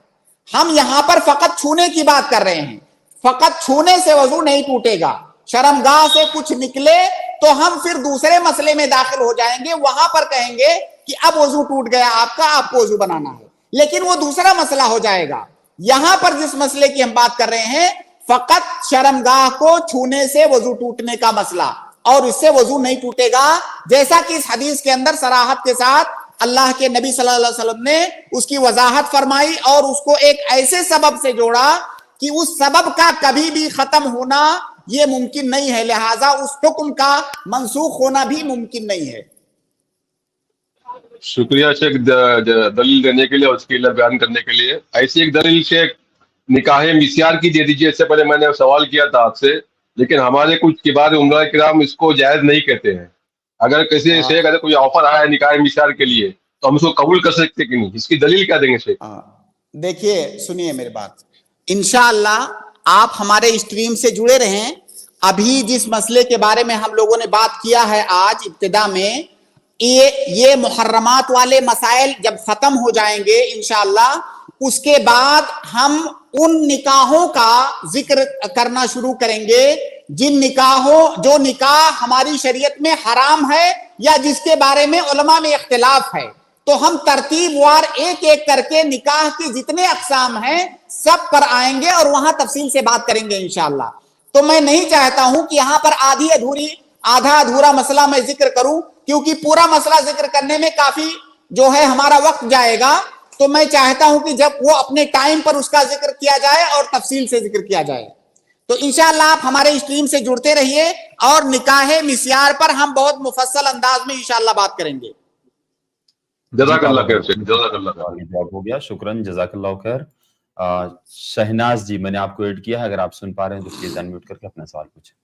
हम यहां पर फकत छूने की बात कर रहे हैं, फकत छूने से वजू नहीं टूटेगा। शर्मगाह से कुछ निकले तो हम फिर दूसरे मसले में दाखिल हो जाएंगे, वहां पर कहेंगे कि अब वजू टूट गया आपका, आपको वजू बनाना है, लेकिन वो दूसरा मसला हो जाएगा। यहां पर जिस मसले की हम बात कर रहे हैं, फकत शर्मगाह को छूने से वजू टूटने का मसला, और इससे वजू नहीं टूटेगा, जैसा कि इस हदीस के अंदर सराहत के साथ अल्लाह के नबी सल्लल्लाहु अलैहि वसल्लम ने उसकी वजाहत फरमाई और उसको एक ऐसे सबब से जोड़ा कि उस सबब का कभी भी खत्म होना ये मुमकिन नहीं है, लिहाजा उस हुक्म का मंसूख होना भी मुमकिन नहीं है। शुक्रिया शेख दलील देने के लिए और उसकी इल्लत बयान करने के लिए। ऐसी एक दलील शेख निकाह मिस्यार की दे दीजिए। इससे पहले मैंने सवाल किया था आपसे, लेकिन हमारे कुछ किबार उमरा किराम इसको जायज नहीं कहते हैं। अगर किसी शेख अगर कोई ऑफर आया है निकाह मिस्यार के लिए तो हम उसको कबूल कर सकते कि नहीं? इसकी दलील क्या देंगे शेख? देखिए, सुनिए मेरी बात, इंशाअल्लाह आप हमारे स्ट्रीम से जुड़े रहें। अभी जिस मसले के बारे में हम लोगों ने बात किया है आज इब्तिदा में, ये मुहर्रमात वाले मसाइल जब खत्म हो जाएंगे इंशाअल्लाह, उसके बाद हम उन निकाहों का जिक्र करना शुरू करेंगे जो निकाह हमारी शरीयत में हराम है या जिसके बारे में उलमा में इख्तिलाफ है। تو ہم ترتیب وار ایک ایک کر کے نکاح کی جتنے اقسام ہیں سب پر آئیں گے اور وہاں تفصیل سے بات کریں گے انشاءاللہ. تو میں نہیں چاہتا ہوں کہ یہاں پر آدھا ادھورا مسئلہ میں ذکر کروں، کیونکہ پورا مسئلہ ذکر کرنے میں کافی جو ہے ہمارا وقت جائے گا. تو میں چاہتا ہوں کہ جب وہ اپنے ٹائم پر اس کا ذکر کیا جائے اور تفصیل سے ذکر کیا جائے. تو انشاءاللہ آپ ہمارے اسٹریم سے جڑتے رہیے اور نکاح مسیار پر ہم بہت مفصل انداز میں انشاءاللہ بات کریں گے. جزاک اللہ خیر شیخ، جزاک اللہ خیر. جواب ہو گیا، شکراً، جزاک اللہ خیر. شہناز جی، میں نے آپ کو ایڈ کیا ہے، اگر آپ سن پا رہے ہیں تو پلیز انمیوٹ کر کے اپنا سوال پوچھیں.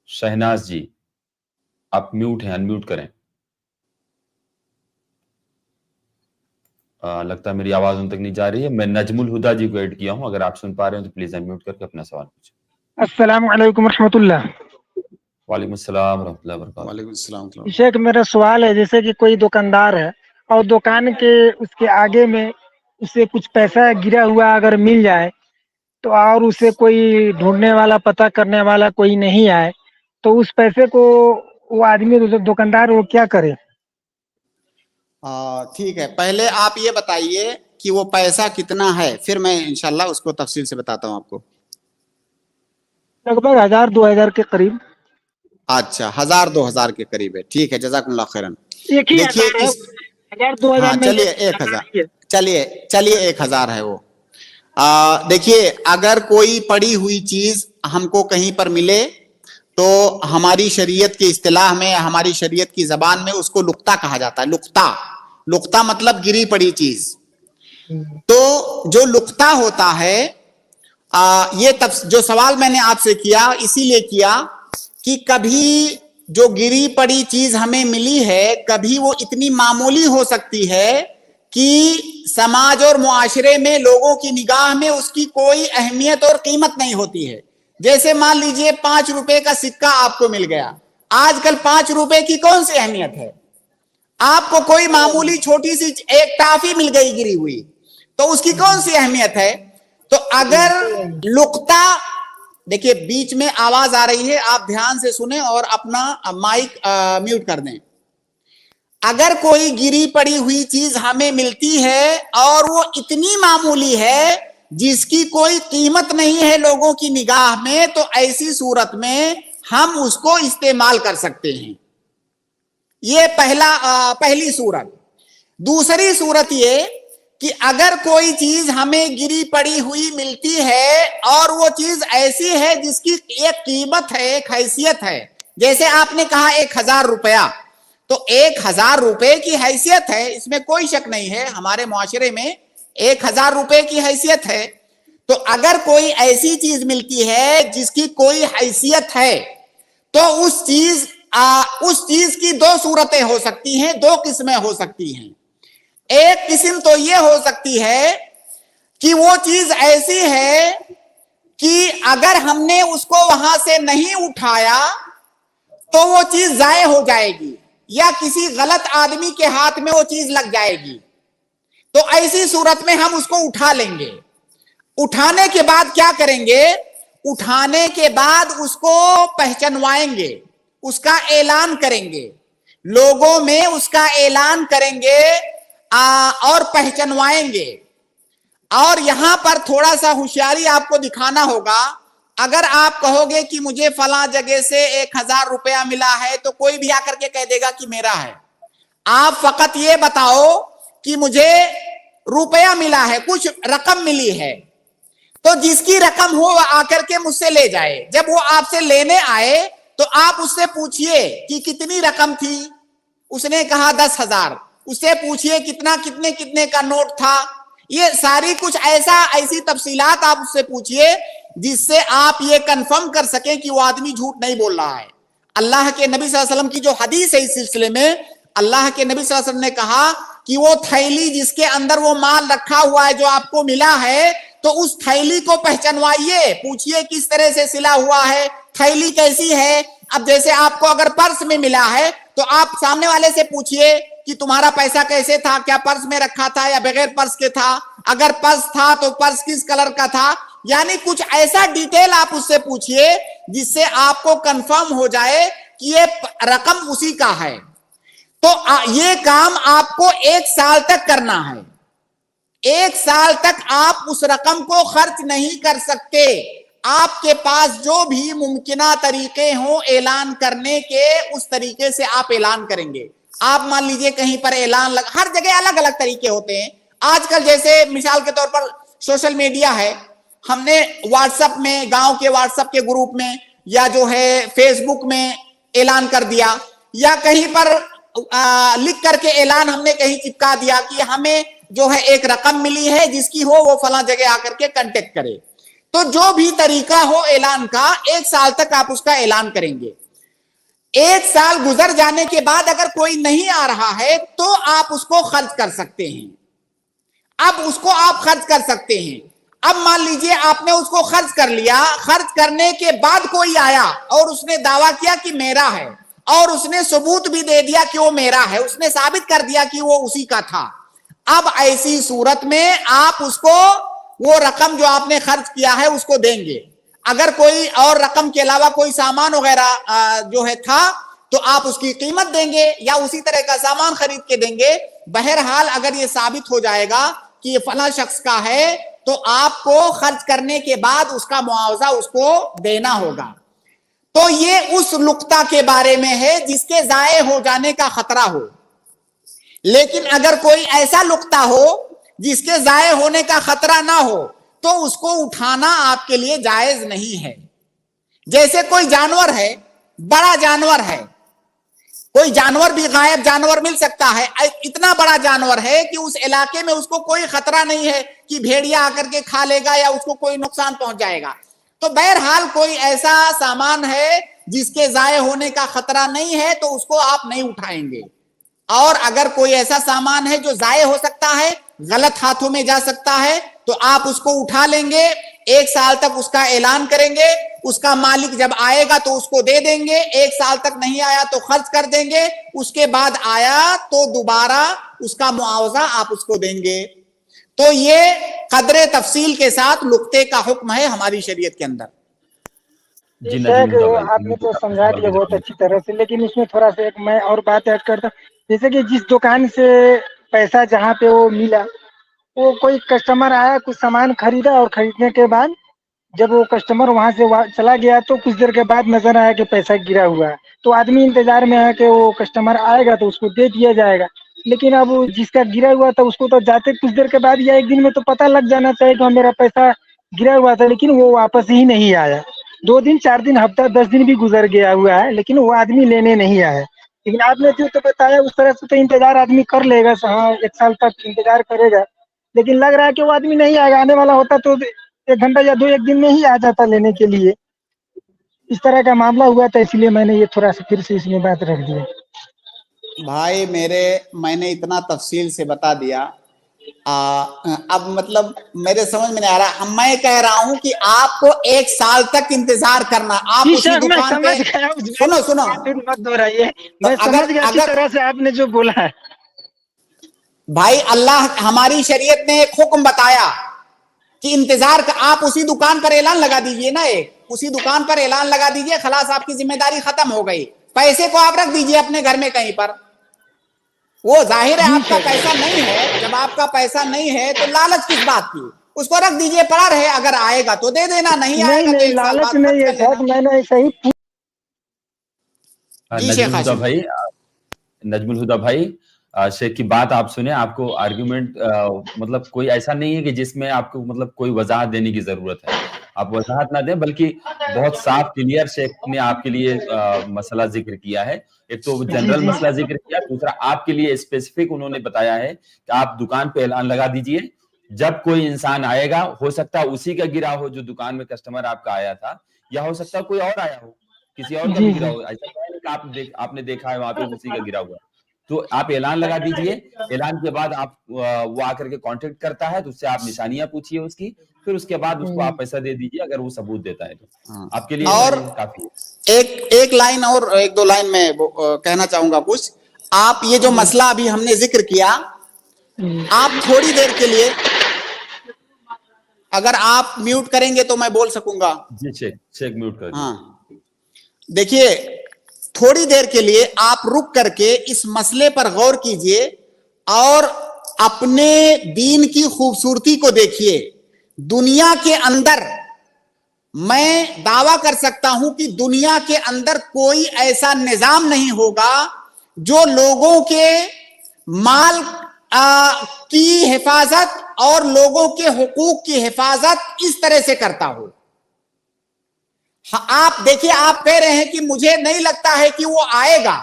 شہناز جی آپ میوٹ ہیں، انمیوٹ کریں. لگتا ہے میری آواز ان تک نہیں جا رہی ہے. میں نجم الہدا جی کو ایڈ کیا ہوں، اگر آپ سن پا رہے ہیں تو پلیز انمیوٹ کر کے اپنا سوال پوچھیں. السلام علیکم ورحمۃ اللہ. وعلیکم السلام ورحمۃ اللہ وبرکاتہ. وعلیکم السلام. شیخ میرا سوال ہے، جیسے کہ کوئی دکاندار ہے اور دکان کے اس کے آگے میں اسے کچھ پیسہ گرا ہوا اگر مل جائے تو اور اسے کوئی ڈھونڈنے والا پتہ کرنے والا کوئی نہیں آئے تو اس پیسے کو وہ آدمی دکاندار وہ کیا کرے؟ ٹھیک ہے، پہلے آپ یہ بتائیے کہ وہ پیسہ کتنا ہے، پھر میں انشاءاللہ اس کو تفصیل سے بتاتا ہوں آپ کو. لگ بھگ 1000-2000 کے قریب. اچھا، 1000-2000 کے قریب ہے. ٹھیک ہے، جزاک اللہ خیرن. ایک ہی دیکھیے 1000-2000 ہاں چلیے 1000 چلیے 1000 ہے وہ. دیکھیے اگر کوئی پڑی ہوئی چیز ہم کو کہیں پر ملے تو ہماری شریعت کی اصطلاح میں، ہماری شریعت کی زبان میں اس کو لقطہ کہا جاتا ہے. لقطہ مطلب گری پڑی چیز. تو جو لقطہ ہوتا ہے، یہ جو سوال میں نے آپ سے کیا اسی لیے کیا کہ کبھی جو گری پڑی چیز ہمیں ملی ہے کبھی وہ اتنی معمولی ہو سکتی ہے کہ سماج اور معاشرے میں لوگوں کی نگاہ میں اس کی کوئی اہمیت اور قیمت نہیں ہوتی ہے. جیسے مان لیجئے 5 روپے کا سکہ آپ کو مل گیا. آج کل 5 روپے کی کون سی اہمیت ہے؟ آپ کو کوئی معمولی چھوٹی سی ایک ٹافی مل گئی گری ہوئی تو اس کی کون سی اہمیت ہے؟ تو اگر لقطہ، دیکھیے بیچ میں آواز آ رہی ہے، آپ دھیان سے سنیں اور اپنا مائک میوٹ کر دیں. اگر کوئی گری پڑی ہوئی چیز ہمیں ملتی ہے اور وہ اتنی معمولی ہے جس کی کوئی قیمت نہیں ہے لوگوں کی نگاہ میں، تو ایسی صورت میں ہم اس کو استعمال کر سکتے ہیں. یہ پہلی صورت. دوسری صورت یہ کہ اگر کوئی چیز ہمیں گری پڑی ہوئی ملتی ہے اور وہ چیز ایسی ہے جس کی ایک قیمت ہے، ایک حیثیت ہے، جیسے آپ نے کہا 1000 روپیہ، تو 1000 روپے کی حیثیت ہے، اس میں کوئی شک نہیں ہے، ہمارے معاشرے میں 1000 روپے کی حیثیت ہے. تو اگر کوئی ایسی چیز ملتی ہے جس کی کوئی حیثیت ہے تو اس چیز کی 2 صورتیں ہو سکتی ہیں، 2 قسمیں ہو سکتی ہیں. ایک قسم تو یہ ہو سکتی ہے کہ وہ چیز ایسی ہے کہ اگر ہم نے اس کو وہاں سے نہیں اٹھایا تو وہ چیز ضائع ہو جائے گی یا کسی غلط آدمی کے ہاتھ میں وہ چیز لگ جائے گی. تو ایسی صورت میں ہم اس کو اٹھا لیں گے. اٹھانے کے بعد کیا کریں گے؟ اٹھانے کے بعد اس کو پہچنوائیں گے، اس کا اعلان کریں گے، لوگوں میں اس کا اعلان کریں گے اور پہچنوائیں گے. اور یہاں پر تھوڑا سا ہوشیاری آپ کو دکھانا ہوگا. اگر آپ کہو گے کہ مجھے فلاں جگہ سے 1000 روپیہ ملا ہے تو کوئی بھی آ کر کے کہہ دے گا کہ میرا ہے. آپ فقط یہ بتاؤ کہ مجھے روپیہ ملا ہے، کچھ رقم ملی ہے، تو جس کی رقم ہو وہ آ کر کے مجھ سے لے جائے. جب وہ آپ سے لینے آئے تو آپ اس سے پوچھئے کہ کتنی رقم تھی، اس نے کہا 10,000. اس سے پوچھئے کتنے کا نوٹ تھا. یہ ساری کچھ ایسی تفصیلات آپ اس سے پوچھئے جس سے آپ یہ کنفرم کر سکیں کہ وہ آدمی جھوٹ نہیں بول رہا ہے. اللہ کے نبی صلی اللہ علیہ وسلم کی جو حدیث ہے اس سلسلے میں، اللہ کے نبی صلی اللہ علیہ وسلم نے کہا کہ وہ تھیلی جس کے اندر وہ مال رکھا ہوا ہے جو آپ کو ملا ہے، تو اس تھیلی کو پہچنوائیے، پوچھئے کس طرح سے سلا ہوا ہے، تھیلی کیسی ہے. اب جیسے آپ کو اگر پرس میں ملا ہے تو آپ سامنے والے سے پوچھئے کہ تمہارا پیسہ کیسے تھا، کیا پرس میں رکھا تھا یا بغیر پرس کے تھا، اگر پرس تھا تو پرس کس کلر کا تھا. یعنی کچھ ایسا ڈیٹیل آپ اس سے پوچھئے जिससे आपको कंफर्म हो जाए कि ये रकम उसी का है। तो ये काम आपको 1 साल तक करना है। 1 साल तक आप उस रकम को खर्च नहीं कर सकते। आपके पास जो भी मुमकिना तरीके हों ऐलान करने के, उस तरीके से आप ऐलान करेंगे। आप मान लीजिए कहीं पर ऐलान हर जगह अलग अलग तरीके होते हैं। आजकल जैसे मिसाल के तौर पर सोशल मीडिया है, हमने व्हाट्सएप में, गांव के व्हाट्सएप के ग्रुप में, या जो है फेसबुक में ऐलान कर दिया, या कहीं पर लिख करके ऐलान हमने कहीं चिपका दिया कि हमें जो है एक रकम मिली है, जिसकी हो वो फला जगह आकर के कांटेक्ट करे। तो जो भी तरीका हो ऐलान का, 1 साल तक आप उसका ऐलान करेंगे। 1 साल गुजर जाने के बाद अगर कोई नहीं आ रहा है तो आप उसको खर्च कर सकते हैं। अब उसको आप खर्च कर सकते हैं। अब मान लीजिए आपने उसको खर्च कर लिया, खर्च करने के बाद कोई आया और उसने दावा किया कि मेरा है, और उसने सबूत भी दे दिया कि वो मेरा है, उसने साबित कर दिया कि वो उसी का था। अब ऐसी सूरत में आप उसको वो रकम जो आपने खर्च किया है उसको देंगे। अगर कोई और रकम के अलावा कोई सामान वगैरह जो है था तो आप उसकी कीमत देंगे या उसी तरह का सामान खरीद के देंगे। बहरहाल अगर ये साबित हो जाएगा कि ये फला शख्स का है तो आपको खर्च करने के बाद उसका मुआवजा उसको देना होगा। तो ये उस नुक्ता के बारे में है जिसके जाये हो जाने का खतरा हो। लेकिन अगर कोई ऐसा नुक्ता हो जिसके जाये होने का खतरा ना हो तो उसको उठाना आपके लिए जायज नहीं है। जैसे कोई जानवर है, बड़ा जानवर है, कोई जानवर भी गायब जानवर मिल सकता है, इतना बड़ा जानवर है कि उस इलाके में उसको कोई खतरा नहीं है कि भेड़िया आकर के खा लेगा या उसको कोई नुकसान पहुंच जाएगा। तो बहरहाल कोई ऐसा सामान है जिसके जाये होने का खतरा नहीं है तो उसको आप नहीं उठाएंगे। और अगर कोई ऐसा सामान है जो जाये हो सकता है, गलत हाथों में जा सकता है, तो आप उसको उठा लेंगे। 1 साल तक उसका ऐलान करेंगे, उसका मालिक जब आएगा तो उसको दे देंगे। 1 साल तक नहीं आया तो खर्च कर देंगे, उसके बाद आया तो दोबारा उसका मुआवजा आप उसको देंगे। तो ये कदरे तफसील के साथ नुक्ते का हुक्म है हमारी शरीयत के अंदर। आपने तो समझा दिया बहुत अच्छी तरह से, लेकिन उसमें थोड़ा सा एक मैं और बात ऐड करता हूँ। जैसे कि जिस दुकान से पैसा जहाँ पे वो मिला, वो कोई कस्टमर आया, कुछ सामान खरीदा, और खरीदने के बाद जब वो कस्टमर वहां से चला गया तो कुछ देर के बाद नजर आया कि पैसा गिरा हुआ है। तो आदमी इंतजार में है कि वो कस्टमर आएगा तो उसको दे दिया जाएगा। लेकिन अब जिसका गिरा हुआ था उसको तो जाते कुछ देर के बाद या 1 दिन में तो पता लग जाना चाहिए कि मेरा पैसा गिरा हुआ था, लेकिन वो वापस ही नहीं आया। 2 दिन, 4 दिन, हफ्ता, 10 दिन भी गुजर गया हुआ है, लेकिन वो आदमी लेने नहीं आया। लेकिन आपने जो तो बताया उस तरह से तो इंतजार आदमी कर लेगा, हाँ 1 साल तक इंतजार करेगा। लेकिन लग रहा है कि वो आदमी नहीं आएगा, आने वाला होता तो 1 घंटा या 1 दिन में ही आ जाता लेने के लिए। इस तरह का मामला हुआ था, इसलिए मैंने ये थोड़ा सा फिर से इसमें बात रख दिया। भाई मैंने इतना तफसील से बता दिया। अब मतलब मेरे समझ में नहीं आ रहा। मैं कह रहा हूं कि आपको 1 साल तक इंतजार करना। आप उसी दुकान पे सुनो मत दोहराइए, मैं समझ गया अच्छी तरह से आपने जो बोला है। भाई अल्लाह हमारी शरीयत ने एक हुक्म बताया कि इंतजार का, आप उसी दुकान पर ऐलान लगा दीजिए ना, उसी दुकान पर ऐलान लगा दीजिए, खलास आपकी जिम्मेदारी खत्म हो गई। पैसे को आप रख दीजिए अपने घर में कहीं पर। वो जाहिर है आपका पैसा नहीं है, जब आपका पैसा नहीं है तो लालच किस बात की, उसको रख दीजिए, पड़ा रहे, अगर आएगा तो दे देना, नहीं आएगा तो लालच नहीं है सर, मैंने सही। नजमुल हुदा भाई, शेख की बात आप सुने। आपको आर्गुमेंट मतलब कोई ऐसा नहीं है कि जिसमें आपको मतलब कोई वजाहत देने की जरूरत है, आप वजाहत ना दें, बल्कि बहुत साफ क्लियर शेख ने आपके लिए मसला जिक्र किया है। एक तो जनरल मसला जिक्र किया, दूसरा आपके लिए स्पेसिफिक उन्होंने बताया है कि आप दुकान पे ऐलान लगा दीजिए, जब कोई इंसान आएगा, हो सकता है उसी का गिरा हो जो दुकान में कस्टमर आपका आया था, या हो सकता है कोई और आया हो, किसी और का भी गिरा हो। ऐसा नहीं कि आपने देखा है वहां पे उसी का गिरा हुआ। तो आप ऐलान लगा दीजिए, ऐलान के बाद आप वो आकर के कांटेक्ट करता है तो उससे आप निशानियां पूछिए उसकी, फिर उसके बाद उसको आप पैसा दे दीजिए अगर वो सबूत देता है तो आपके लिए और काफी है। एक लाइन और 1-2 लाइन में कहना चाहूंगा कुछ। आप ये जो मसला अभी हमने जिक्र किया, आप थोड़ी देर के लिए अगर आप म्यूट करेंगे तो मैं बोल सकूंगा। जी चेक म्यूट कर। हाँ, देखिए, थोड़ी देर के लिए आप रुक करके इस मसले पर गौर कीजिए और अपने दीन की खूबसूरती को देखिए। दुनिया के अंदर मैं दावा कर सकता हूं कि दुनिया के अंदर कोई ऐसा निजाम नहीं होगा जो लोगों के माल की हिफाजत और लोगों के हुकूक की हिफाजत इस तरह से करता हो। आप देखिए, आप कह रहे हैं कि मुझे नहीं लगता है कि वो आएगा,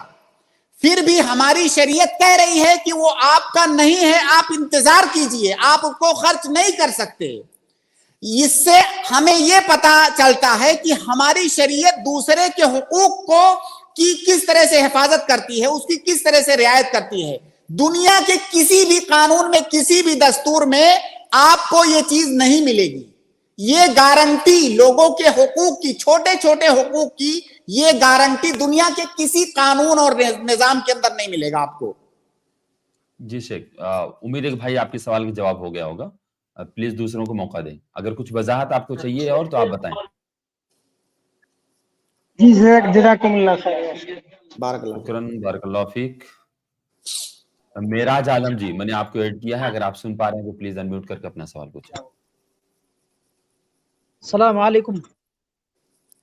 फिर भी हमारी शरीयत कह रही है कि वो आपका नहीं है, आप इंतजार कीजिए, आप उसको खर्च नहीं कर सकते। इससे हमें यह पता चलता है कि हमारी शरीयत दूसरे के हुकूक को की किस तरह से हिफाजत करती है, उसकी किस तरह से रियायत करती है। दुनिया के किसी भी कानून में, किसी भी दस्तूर में आपको यह चीज नहीं मिलेगी। ये गारंटी लोगों के हुकूक की, छोटे छोटे हुकूक की, ये गारंटी दुनिया के किसी कानून और निजाम के अंदर नहीं मिलेगा आपको। जी शेख, उम्मीद है कि भाई आपके सवाल का जवाब हो गया होगा। प्लीज दूसरों को मौका दें। अगर कुछ वजाहत आपको चाहिए और तो आप बताएं। जी शेख, जज़ाकुमुल्लाह खैर। बारकल्लाह फीक। मेराज आलम जी, मैंने आपको ऐड किया है, अगर आप सुन पा रहे हैं तो प्लीज अनम्यूट करके अपना सवाल पूछें। अस्सलाम वालेकुम।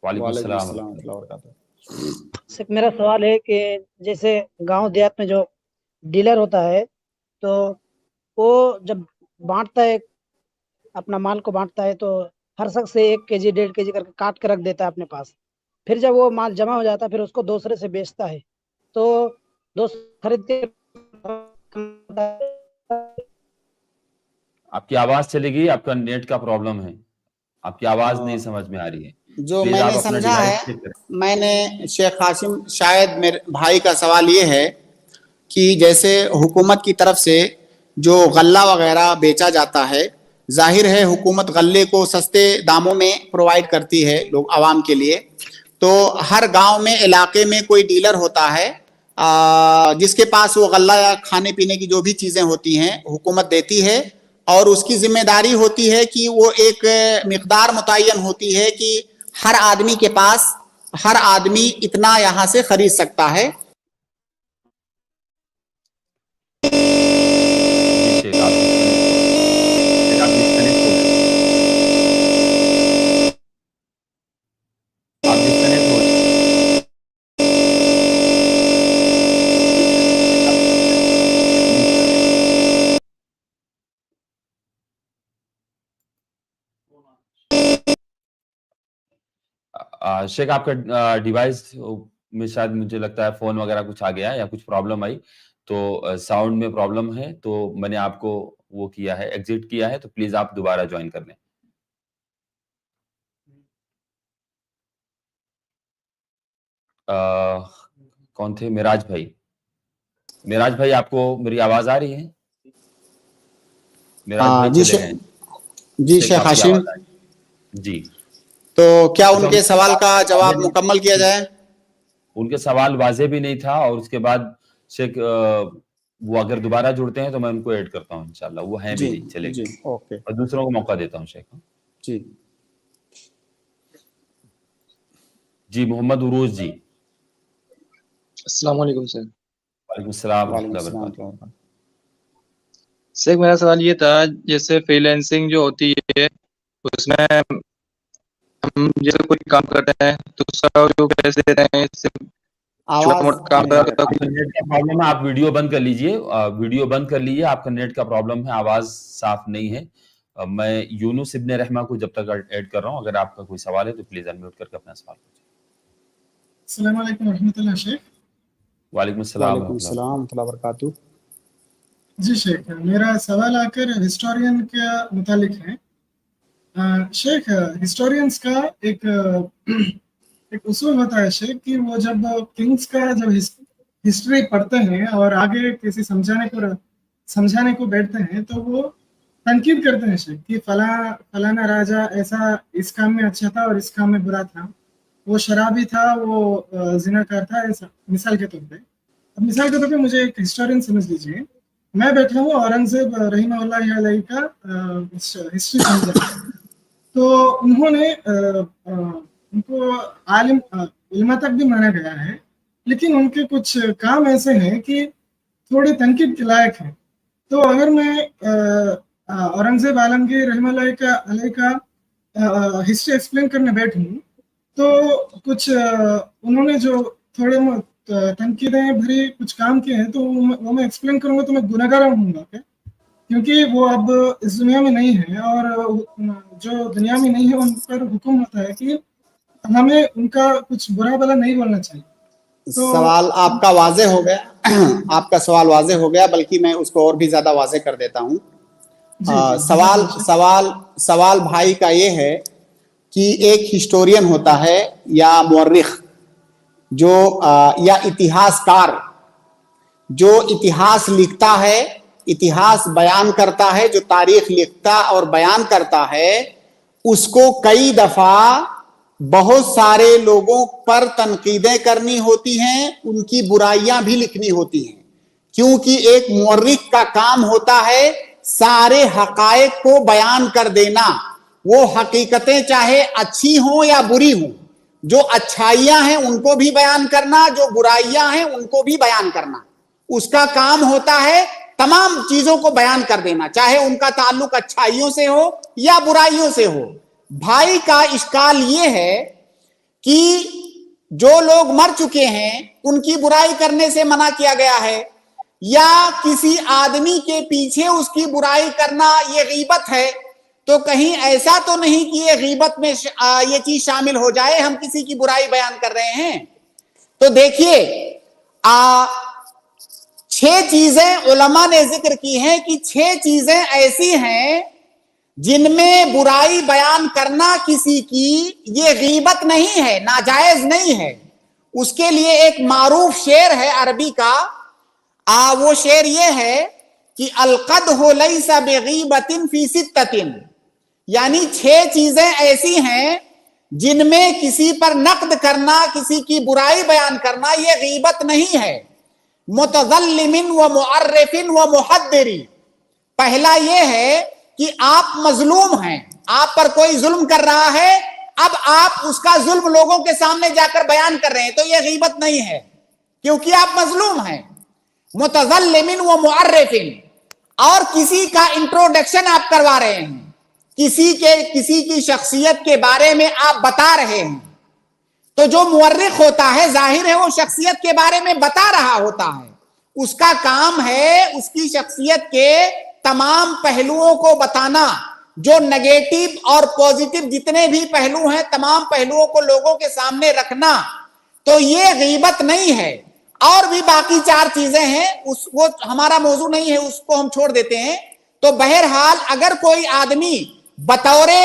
वालेकुम सलाम। सिर्फ मेरा सवाल है कि जैसे गांव देहात में जो डीलर होता है तो वो जब बांटता है, अपना माल को बांटता है, तो हर शख्स से 1 केजी 1.5 केजी करके काट के रख देता है अपने पास। फिर जब वो माल जमा हो जाता है फिर उसको दूसरे से बेचता है, तो दोस्त खरीद के। आपकी आवाज चली गई, आपका नेट का प्रॉब्लम है, आपकी आवाज नहीं समझ में आ रही है। जो मैंने समझा है, मैंने शेख हाशिम, शायद मेरे भाई का सवाल ये है कि जैसे हुकूमत की तरफ से जो गल्ला वगैरह बेचा जाता है, जाहिर है हुकूमत गल्ले को सस्ते दामों में प्रोवाइड करती है लोग आवाम के लिए, तो हर गांव में, इलाके में कोई डीलर होता है जिसके पास वो गल्ला या खाने पीने की जो भी चीज़ें होती हैं हुकूमत देती है, और उसकी जिम्मेदारी होती है कि वो एक मिकदार मुतय्यन होती है कि हर आदमी के पास, हर आदमी इतना यहाँ से खरीद सकता है। शेख, आपका डिवाइस में शायद मुझे लगता है फोन वगैरह कुछ आ गया है या कुछ प्रॉब्लम आई, तो साउंड में प्रॉब्लम है, तो मैंने आपको वो किया है, एग्जिट किया है, तो प्लीज आप दोबारा ज्वाइन कर लें। कौन थे? मेराज भाई। मेराज भाई, आपको मेरी आवाज आ रही है? मेराज भाई जी चले गए। जी शेख हाशिम जी, तो क्या उनके सवाल का जवाब मुकम्मल किया जाए? उनके सवाल वाजे भी नहीं था, और उसके बाद शेख वो अगर दोबारा जुड़ते हैं तो मैं उनको ऐड करता हूं इंशाल्लाह। वो हैं भी नहीं, चले जी, ओके, और दूसरों को मौका देता हूं शेख। जी जी, मोहम्मद उरूज जी। अस्सलाम वालेकुम सर। वालेकुम सलाम व रहमतुल्लाह। सर, मेरा सवाल ये था, जैसे फ्रीलांसिंग जो होती है उसमें हम जैसे कोई काम करते हैं तो उसका जो पैसे देते हैं, छोटा मोटा काम करता है। नेट का प्रॉब्लम है, आप वीडियो बंद कर लीजिए, वीडियो बंद कर लीजिए, आपका नेट का प्रॉब्लम है, आवाज साफ नहीं है। मैं यूनुस इब्ने रहमा को जब तक ऐड कर रहा हूं, अगर आपका कोई सवाल है तो प्लीज अनम्यूट करके अपना सवाल पूछिए। अस्सलाम वालेकुम रहमतुल्लाह शेख। वालेकुम सलाम व बरकातहू। जी शेख, मेरा सवाल आकर हिस्टोरियन के मुतालिक है। शेख, हिस्टोरियंस का एक उसूल होता है शेख कि वो जब किंग्स का जब हिस्ट्री पढ़ते हैं और आगे किसी समझाने को बैठते हैं तो वो तनकीद करते हैं शेख कि फलाना राजा ऐसा इस काम में अच्छा था और इस काम में बुरा था, वो शराबी था, वो जिनाकार था, ऐसा मिसाल के तौर पे। अब मिसाल के तौर पे मुझे एक हिस्टोरियन समझ लीजिए, मैं बैठा हूँ औरंगजेब रहीमहुल्लाह अलैहि का हिस्ट्री समझा, तो उन्होंने उनको आलिम इल्मा तक भी माना गया है, लेकिन उनके कुछ काम ऐसे हैं कि थोड़े तनकीद के लायक हैं। तो अगर मैं औरंगजेब आलमगीर रहमतुल्लाह का हिस्ट्री एक्सप्लेन करने बैठूं तो कुछ उन्होंने जो थोड़े तनकीदें भरी कुछ काम किए हैं तो वो मैं एक्सप्लेन करूंगा तो मैं गुनहगार होऊंगा क्या? क्योंकि वो अब इस दुनिया में नहीं है, और जो दुनिया में नहीं है उन पर हुक्म होता है कि हमें उनका कुछ बुरा भला नहीं बोलना चाहिए। तो सवाल आपका वाजे हो गया, आपका सवाल वाजे हो गया, बल्कि मैं उसको और भी ज्यादा वाजे कर देता हूँ। सवाल भाई का ये है कि एक हिस्टोरियन होता है या मुअर्रिख जो या इतिहासकार जो इतिहास लिखता है, इतिहास बयान करता है, जो तारीख लिखता और बयान करता है, उसको कई दफा बहुत सारे लोगों पर तनकीदें करनी होती हैं, उनकी बुराइयां भी लिखनी होती हैं, क्योंकि एक मुअर्रिख का काम होता है सारे हकायक को बयान कर देना। वो हकीकतें चाहे अच्छी हों या बुरी हों, जो अच्छाइयां हैं उनको भी बयान करना, जो बुराइयां हैं उनको भी बयान करना, उसका काम होता है तमाम चीजों को बयान कर देना, चाहे उनका ताल्लुक अच्छाइयों से हो या बुराइयों से हो। भाई का इश्काल ये है कि जो लोग मर चुके हैं उनकी बुराई करने से मना किया गया है, या किसी आदमी के पीछे उसकी बुराई करना ये गीबत है, तो कहीं ऐसा तो नहीं कि ये गीबत में ये चीज शामिल हो जाए, हम किसी की बुराई बयान कर रहे हैं। तो देखिए 6 चीजें उलमा ने जिक्र की हैं कि 6 चीजें ऐसी हैं जिनमें बुराई बयान करना किसी की ये गीबत नहीं है, नाजायज नहीं है। उसके लिए एक मारूफ शेर है अरबी का, वो शेर ये है कि अलक़द्हु लैसा बिगीबतिन फी सित्ततिन, यानी 6 चीजें ऐसी हैं जिनमें किसी पर नक़द करना, किसी की बुराई बयान करना ये गीबत नहीं है। मुतज़ल्लिमिन व मुअर्रिफिन व मुहद्दिरी, पहला ये है कि आप मजलूम हैं, आप पर कोई जुल्म कर रहा है, अब आप उसका जुल्म लोगों के सामने जाकर बयान कर रहे हैं, तो यह गीबत नहीं है क्योंकि आप मजलूम हैं। मुतज़ल्लिमिन व मुअर्रिफिन, और किसी का इंट्रोडक्शन आप करवा रहे हैं, किसी की शख्सियत के बारे में आप बता रहे हैं, तो जो मुअर्रिख होता है जाहिर है वो शख्सियत के बारे में बता रहा होता है, उसका काम है उसकी शख्सियत के तमाम पहलुओं को बताना, जो नेगेटिव और पॉजिटिव जितने भी पहलू हैं तमाम पहलुओं को लोगों के सामने रखना, तो ये गीबत नहीं है। और भी बाकी 4 चीजें हैं, वो हमारा मौजू नहीं है, उसको हम छोड़ देते हैं। तो बहरहाल अगर कोई आदमी बतौरे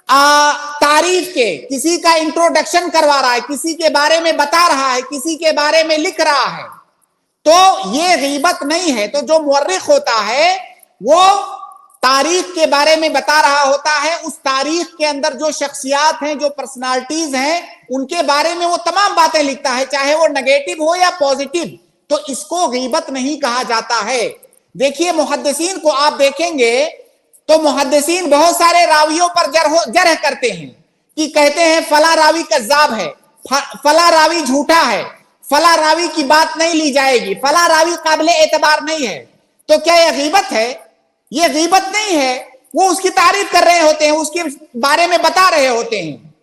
तारीफ के किसी का इंट्रोडक्शन करवा रहा है, किसी के बारे में बता रहा है, किसी के बारे में लिख रहा है, तो ये गीबत नहीं है। तो जो मुअर्रिख होता है वो तारीख के बारे में बता रहा होता है, उस तारीख के अंदर जो शख्सियात हैं, जो पर्सनालिटीज हैं, उनके बारे में वो तमाम बातें लिखता है, चाहे वो नेगेटिव हो या पॉजिटिव, तो इसको गीबत नहीं कहा जाता है। देखिए मुहद्दिसीन को आप देखेंगे तो मुहद्दिसीन बहुत सारे रावियों पर जरह करते हैं कि कहते हैं फला रावी कज़्ज़ाब है, फला रावी झूठा है, फला रावी की बात नहीं ली जाएगी, फला रावी काबिल एतबार नहीं है। तो क्या यह गीबत है? ये गीबत नहीं है, वो उसकी तारीफ कर रहे होते हैं, उसके बारे में बता रहे होते हैं।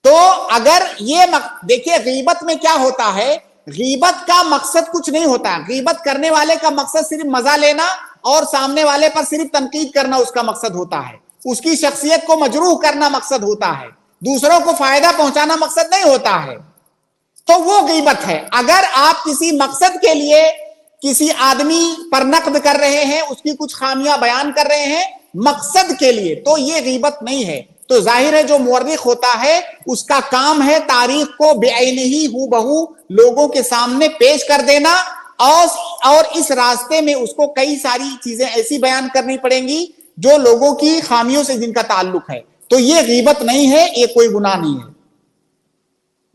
तो अगर ये देखिए गीबत में क्या होता है, गीबत का मकसद कुछ नहीं होता। गीबत करने वाले का मकसद सिर्फ मजा लेना और सामने वाले पर सिर्फ तनकीद करना उसका मकसद होता है, उसकी शख्सियत को मजरूह करना मकसद होता है, दूसरों को फायदा पहुंचाना मकसद नहीं होता है, तो वो गीबत है। अगर आप किसी मकसद के लिए किसी आदमी पर नक़द कर रहे हैं, उसकी कुछ खामियां बयान कर रहे हैं मकसद के लिए, तो ये गीबत नहीं है। तो जाहिर है जो मुअर्रिख होता है उसका काम है तारीख को बेअैनिही हूबहू लोगों के सामने पेश कर देना, और इस रास्ते में उसको कई सारी चीजें ऐसी बयान करनी पड़ेंगी जो लोगों की खामियों से जिनका ताल्लुक है। तो ये गीबत नहीं है, ये कोई गुनाह नहीं है।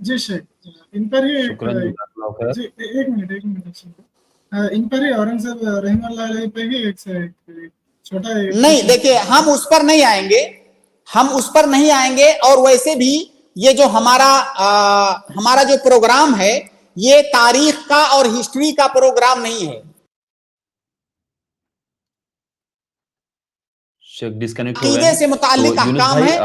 जी शेख, इन पर ही एक मिनट इन पर ही औरंगजेब रहमतुल्लाह अलैह पे ही एक छोटा नहीं, देखिए हम उस पर नहीं आएंगे, हम उस पर नहीं आएंगे, और वैसे भी ये जो हमारा जो प्रोग्राम है ये तारीख का और हिस्ट्री का प्रोग्राम नहीं है। शेख डिस्कनेक्ट हो गए अकीदे हैं। से मुताल्लिक तो यूनुस अहकाम भाई, है।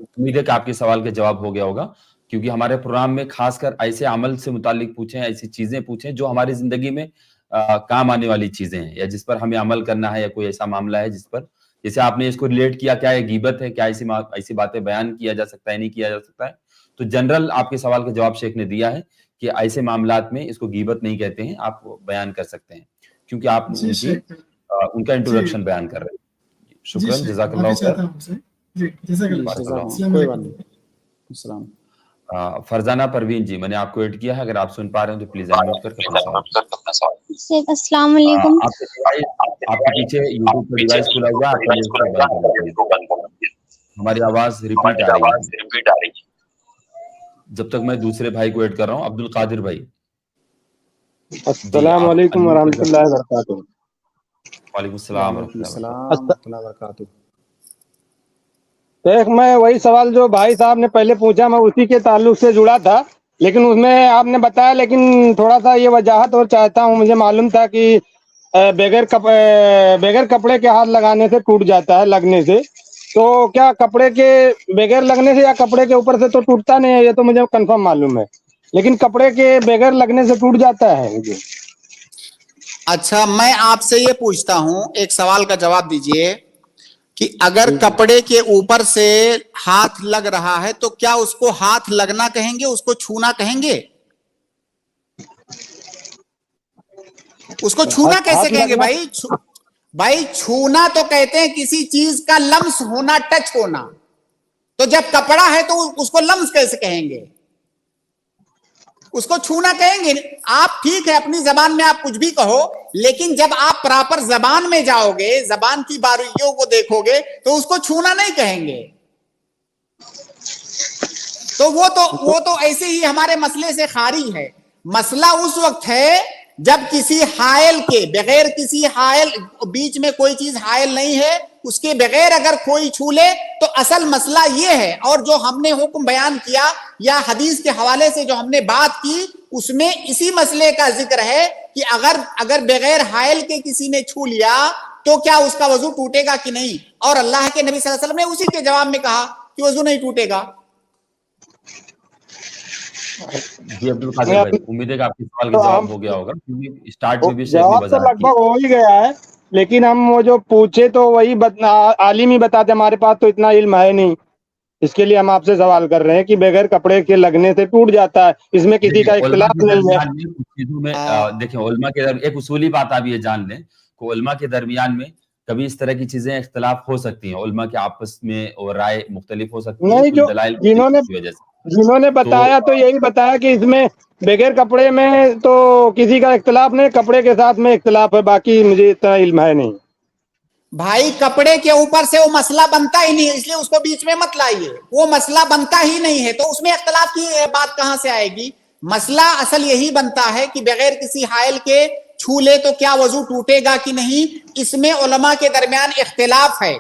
उम्मीद है कि आपके सवाल का जवाब हो गया होगा, क्योंकि हमारे प्रोग्राम में खासकर ऐसे अमल से मुताल्लिक पूछें, ऐसी चीजें पूछें जो हमारी जिंदगी में काम आने वाली चीजें हैं, या जिस पर हमें अमल करना है, या कोई ऐसा मामला है जिस पर, जैसे आपने इसको रिलेट किया, क्या ये गीबत है, क्या ऐसी बातें बयान किया जा सकता है, नहीं किया जा सकता है। तो जनरल आपके सवाल का जवाब शेख ने दिया है कि ऐसे मामलात में इसको गीबत नहीं कहते हैं, आप बयान कर सकते हैं, क्योंकि आप उनका इंट्रोडक्शन बयान कर रहे हैं। शुक्रन, जज़ाकल्लाह खैर। जी, फरजाना परवीन जी, मैंने आपको ऐड किया है, अगर आप सुन पा रहे हैं तो प्लीज अनम्यूट करके अपना सवाल। अस्सलाम वालेकुम। आपके पीछे यूट्यूब पर डिवाइस खुला हुआ है, हमारी आवाज रिपीट आ रही है। जब तक मैं दूसरे भाई को ऐड कर रहा हूँ, अब्दुल कादिर भाई। अस्सलाम वालेकुम वरहमतुल्लाहि वबरकातुहू। वालेकुम अस्सलाम वरहमतुल्लाहि वबरकातुहू। देख, मैं वही सवाल जो भाई साहब ने पहले पूछा, मैं उसी के ताल्लुक से जुड़ा था, लेकिन उसमें आपने बताया, लेकिन थोड़ा सा ये वजाहत और चाहता हूँ। मुझे मालूम था कि बगैर कपड़े के हाथ लगाने से टूट जाता है, लगने से। तो क्या कपड़े के बगैर लगने से या कपड़े के ऊपर से तो टूटता नहीं है, ये तो मुझे कंफर्म मालूम है, लेकिन कपड़े के बगैर लगने से टूट जाता है मुझे। अच्छा, मैं आपसे ये पूछता हूं, एक सवाल का जवाब दीजिए कि अगर कपड़े के ऊपर से हाथ लग रहा है तो क्या उसको हाथ लगना कहेंगे, उसको छूना कहेंगे? उसको छूना कैसे कहेंगे भाई? भाई छूना तो कहते हैं किसी चीज का लम्स होना, टच होना। तो जब कपड़ा है तो उसको लम्स कैसे कहेंगे? उसको छूना कहेंगे। आप ठीक है, अपनी जबान में आप कुछ भी कहो, लेकिन जब आप प्रॉपर जबान में जाओगे, जबान की बारीकियों को देखोगे, तो उसको छूना नहीं कहेंगे। तो वो तो ऐसे ही हमारे मसले से खारिज है। मसला उस वक्त है जब किसी हायल के बगैर, किसी हायल, बीच में कोई चीज हायल नहीं है, उसके बगैर अगर कोई छू ले तो असल मसला ये है। और जो हमने हुक्म बयान किया या हदीस के हवाले से जो हमने बात की, उसमें इसी मसले का जिक्र है कि अगर बगैर हायल के किसी ने छू लिया तो क्या उसका वजू टूटेगा कि नहीं। और अल्लाह के नबी सल्लल्लाहु अलैहि वसल्लम ने उसी के जवाब में कहा कि वजू नहीं टूटेगा। जी अब्दुल कादिर भाई, उम्मीद है कि आपके सवाल का जवाब हो गया होगा, क्योंकि स्टार्ट में भी शेख ने जवाब तो वजाहत लगभग हो ही गया है, लेकिन हम वो जो पूछे तो वही आलिम ही बताते, हमारे पास तो इतना इल्म है नहीं, इसके लिए हम आपसे सवाल कर रहे हैं कि बगैर कपड़े के लगने से टूट जाता है, इसमें किसी का इख्तिलाफ नहीं है। चीजों में देखिए, उलमा के एक उसूली बात आप ये जान लें कि उलमा के दरमियान में कभी इस तरह की चीजें इख्तिलाफ हो सकती हैं, उलमा के आपस में और राय मुख्तलिफ हो सकती है, नहीं, जो जिन्होंने बताया तो यही बताया कि इसमें बगैर कपड़े में तो किसी का इख्तिलाफ नहीं, कपड़े के साथ में इख्तिलाफ है, बाकी मुझे इतना इल्म है नहीं। भाई कपड़े के ऊपर से वो मसला बनता ही नहीं है, इसलिए उसको बीच में मत लाइए। वो मसला बनता ही नहीं है तो उसमें इख्तिलाफ की बात कहां से आएगी? मसला असल यही बनता है कि बगैर किसी हायल के छू ले तो क्या वजू टूटेगा कि नहीं, इसमें उलमा के दरमियान इख्तिलाफ है।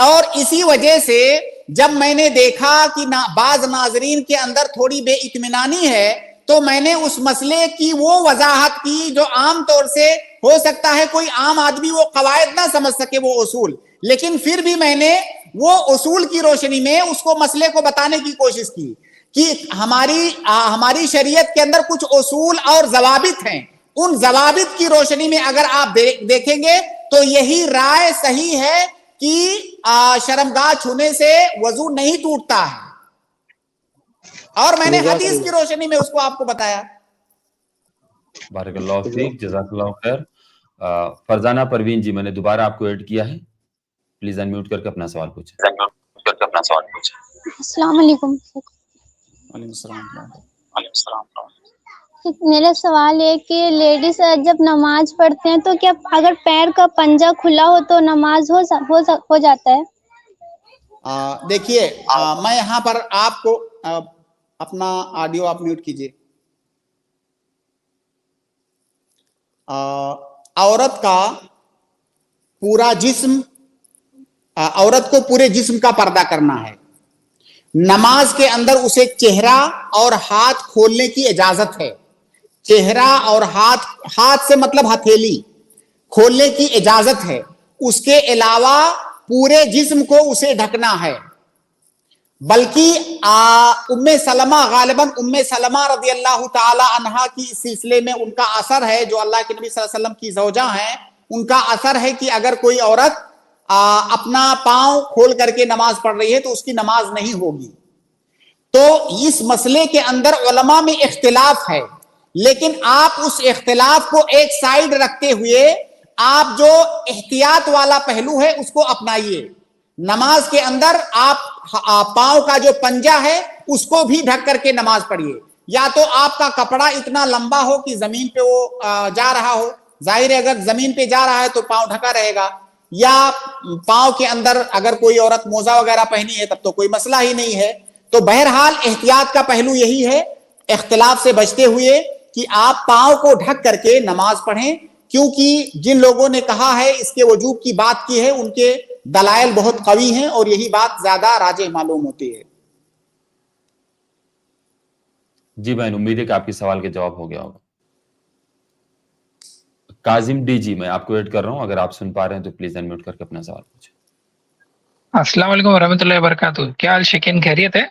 और इसी वजह से जब मैंने देखा कि बाज नाजरीन के अंदर थोड़ी बेइत्मीनानी है, तो मैंने उस मसले की वो वजाहत की जो आम तौर से हो सकता है कोई आम आदमी वो कवायद ना समझ सके, वो उसूल, लेकिन फिर भी मैंने वो उसूल की रोशनी में उसको मसले को बताने की कोशिश की कि हमारी शरीयत के अंदर कुछ उसूल और जवाबित हैं। उन जवाबित की रोशनी में अगर आप देखेंगे तो यही राय सही है कि शर्मगाह छूने से वजू नहीं टूटता है, और मैंने हदीस की रोशनी में उसको आपको बताया। बारकल्लाहु फीक, जज़ाकल्लाहु खैर। फरजाना परवीन जी, मैंने दोबारा आपको ऐड किया है, प्लीज अनम्यूट करके अपना सवाल पूछें। अस्सलाम वालेकुम। मेरा सवाल है कि लेडीज जब नमाज पढ़ते हैं तो क्या अगर पैर का पंजा खुला हो तो नमाज हो जाता है? देखिए, मैं यहाँ पर आपको अपना ऑडियो आप म्यूट कीजिए। औरत का पूरा जिस्म, औरत को पूरे जिस्म का पर्दा करना है। نماز کے اندر اسے چہرہ اور ہاتھ کھولنے کی اجازت ہے. چہرہ اور ہاتھ سے مطلب ہتھیلی کھولنے کی اجازت ہے. اس کے علاوہ پورے جسم کو اسے ڈھکنا ہے. بلکہ ام سلمہ غالباً ام سلمہ رضی اللہ تعالی عنہا کی اس سلسلے میں ان کا اثر ہے، جو اللہ کے نبی صلی اللہ علیہ وسلم کی زوجہ ہیں، ان کا اثر ہے کہ اگر کوئی عورت اپنا پاؤں کھول کر کے نماز پڑھ رہی ہے تو اس کی نماز نہیں ہوگی. تو اس مسئلے کے اندر علماء میں اختلاف ہے، لیکن آپ اس اختلاف کو ایک سائیڈ رکھتے ہوئے آپ جو احتیاط والا پہلو ہے اس کو اپنائیے. نماز کے اندر آپ پاؤں کا جو پنجہ ہے اس کو بھی ڈھک کر کے نماز پڑھیے. یا تو آپ کا کپڑا اتنا لمبا ہو کہ زمین پہ وہ جا رہا ہو، ظاہر ہے اگر زمین پہ جا رہا ہے تو پاؤں ڈھکا رہے گا، یا پاؤں کے اندر اگر کوئی عورت موزہ وغیرہ پہنی ہے تب تو کوئی مسئلہ ہی نہیں ہے. تو بہرحال احتیاط کا پہلو یہی ہے، اختلاف سے بچتے ہوئے، کہ آپ پاؤں کو ڈھک کر کے نماز پڑھیں. کیونکہ جن لوگوں نے کہا ہے اس کے وجوب کی بات کی ہے ان کے دلائل بہت قوی ہیں اور یہی بات زیادہ راجح معلوم ہوتی ہے. جی بہن، امید ہے کہ آپ کے سوال کے جواب ہو گیا ہوگا. کاظم ڈی جی، میں آپ کو ایڈ کر رہا ہوں، اگر آپ سن پا رہے ہیں تو پلیز انمیوٹ کر کے اپنا سوال پوچھیں. السلام علیکم ورحمۃ اللہ وبرکاتہ. کیا حال شکین، خیریت ہے؟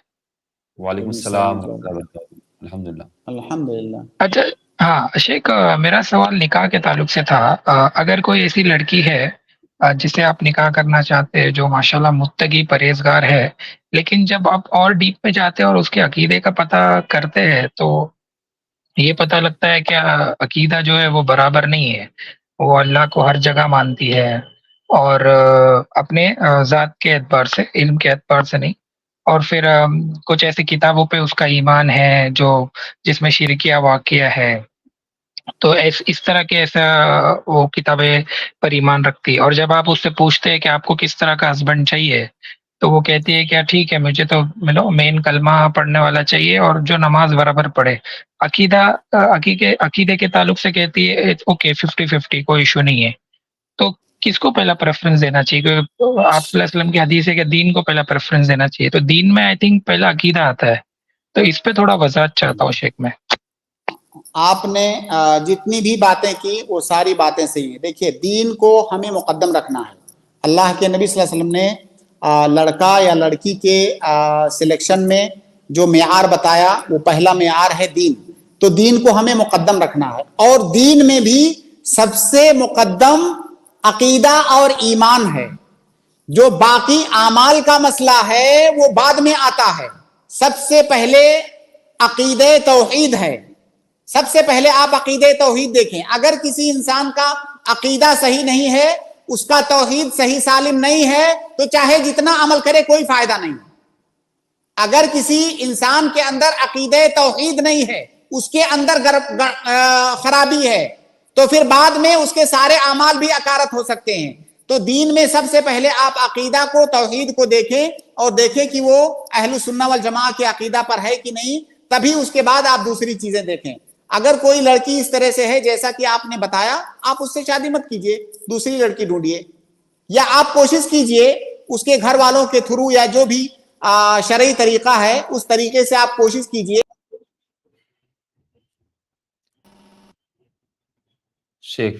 وعلیکم السلام ورحمۃ اللہ وبرکاتہ. الحمدللہ. الحمدللہ. اچھا، ہاں شیخ، میرا سوال نکاح کے تعلق سے تھا. اگر کوئی ایسی لڑکی ہے جسے آپ نکاح کرنا چاہتے ہیں، جو ماشاءاللہ متقی پرہیزگار ہے، لیکن جب آپ اور ڈیپ میں جاتے ہیں اور اس کے عقیدے کا پتہ کرتے ہیں تو یہ پتہ لگتا ہے کہ عقیدہ جو ہے وہ برابر نہیں ہے. وہ اللہ کو ہر جگہ مانتی ہے اور اپنے ذات کے اعتبار سے، علم کے اعتبار سے نہیں. اور پھر کچھ ایسی کتابوں پہ اس کا ایمان ہے جس میں شرکیہ واقعہ ہے. تو اس طرح کے ایسا وہ کتابیں پر ایمان رکھتی ہے. اور جب آپ اس سے پوچھتے ہیں کہ آپ کو کس طرح کا ہسبینڈ چاہیے تو وہ کہتی ہے کہ ٹھیک ہے، مجھے تو مین کلمہ پڑھنے والا چاہیے اور جو نماز برابر پڑھے. عقیدے کے تعلق سے کہتی ہے اوکے 50-50 کوئی ایشو نہیں ہے. تو کس کو پہلا پریفرنس دینا چاہیے؟ کیونکہ آپ صلی اللہ علیہ وسلم کی حدیث ہے کہ دین کو پہلا پریفرنس دینا چاہیے. تو دین میں آئی تھنک پہلا عقیدہ آتا ہے. تو اس پہ تھوڑا وضاحت چاہتا ہوں شیخ میں. آپ نے جتنی بھی باتیں کی وہ ساری باتیں صحیح ہیں. دیکھیے، دین کو ہمیں مقدم رکھنا ہے. اللہ کے نبی صلی اللہ علیہ وسلم نے لڑکا یا لڑکی کے سلیکشن میں جو معیار بتایا وہ پہلا معیار ہے دین. تو دین کو ہمیں مقدم رکھنا ہے. اور دین میں بھی سب سے مقدم عقیدہ اور ایمان ہے. جو باقی اعمال کا مسئلہ ہے وہ بعد میں آتا ہے. سب سے پہلے عقیدہ توحید ہے. سب سے پہلے آپ عقیدہ توحید دیکھیں. اگر کسی انسان کا عقیدہ صحیح نہیں ہے، اس کا توحید صحیح سالم نہیں ہے، تو چاہے جتنا عمل کرے کوئی فائدہ نہیں. اگر کسی انسان کے اندر عقیدہ توحید نہیں ہے، اس کے اندر خرابی ہے، تو پھر بعد میں اس کے سارے اعمال بھی اکارت ہو سکتے ہیں. تو دین میں سب سے پہلے آپ عقیدہ کو، توحید کو دیکھیں اور دیکھیں کہ وہ اہل السنہ والجماعہ کے عقیدہ پر ہے کہ نہیں. تبھی اس کے بعد آپ دوسری چیزیں دیکھیں. اگر کوئی لڑکی اس طرح سے ہے جیسا کہ آپ نے بتایا، آپ اس سے شادی مت کیجئے، دوسری لڑکی ڈھونڈیے. یا آپ کوشش کیجئے اس کے گھر والوں کے تھرو یا جو بھی شرعی طریقہ ہے اس طریقے سے آپ کوشش کیجئے. شیخ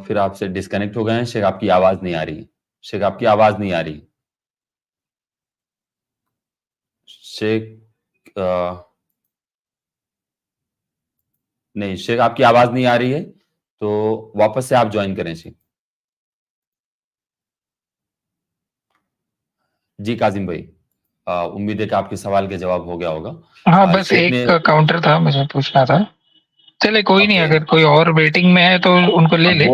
پھر آپ سے ڈسکنیکٹ ہو گئے ہیں. شیخ آپ کی آواز نہیں آ رہی. شیخ آپ کی آواز نہیں آ رہی. شیخ نہیں، شیخ آپ کی آواز نہیں آ رہی ہے تو واپس سے آپ جوائن کریں. شیخ جی کاظم بھائی، امید ہے کہ آپ کے سوال کے جواب ہو گیا ہوگا. ہاں بس ایک کاؤنٹر تھا مجھے پوچھنا تھا. چلے کوئی نہیں، اگر کوئی اور ویٹنگ میں ہے تو ان کو لے لے.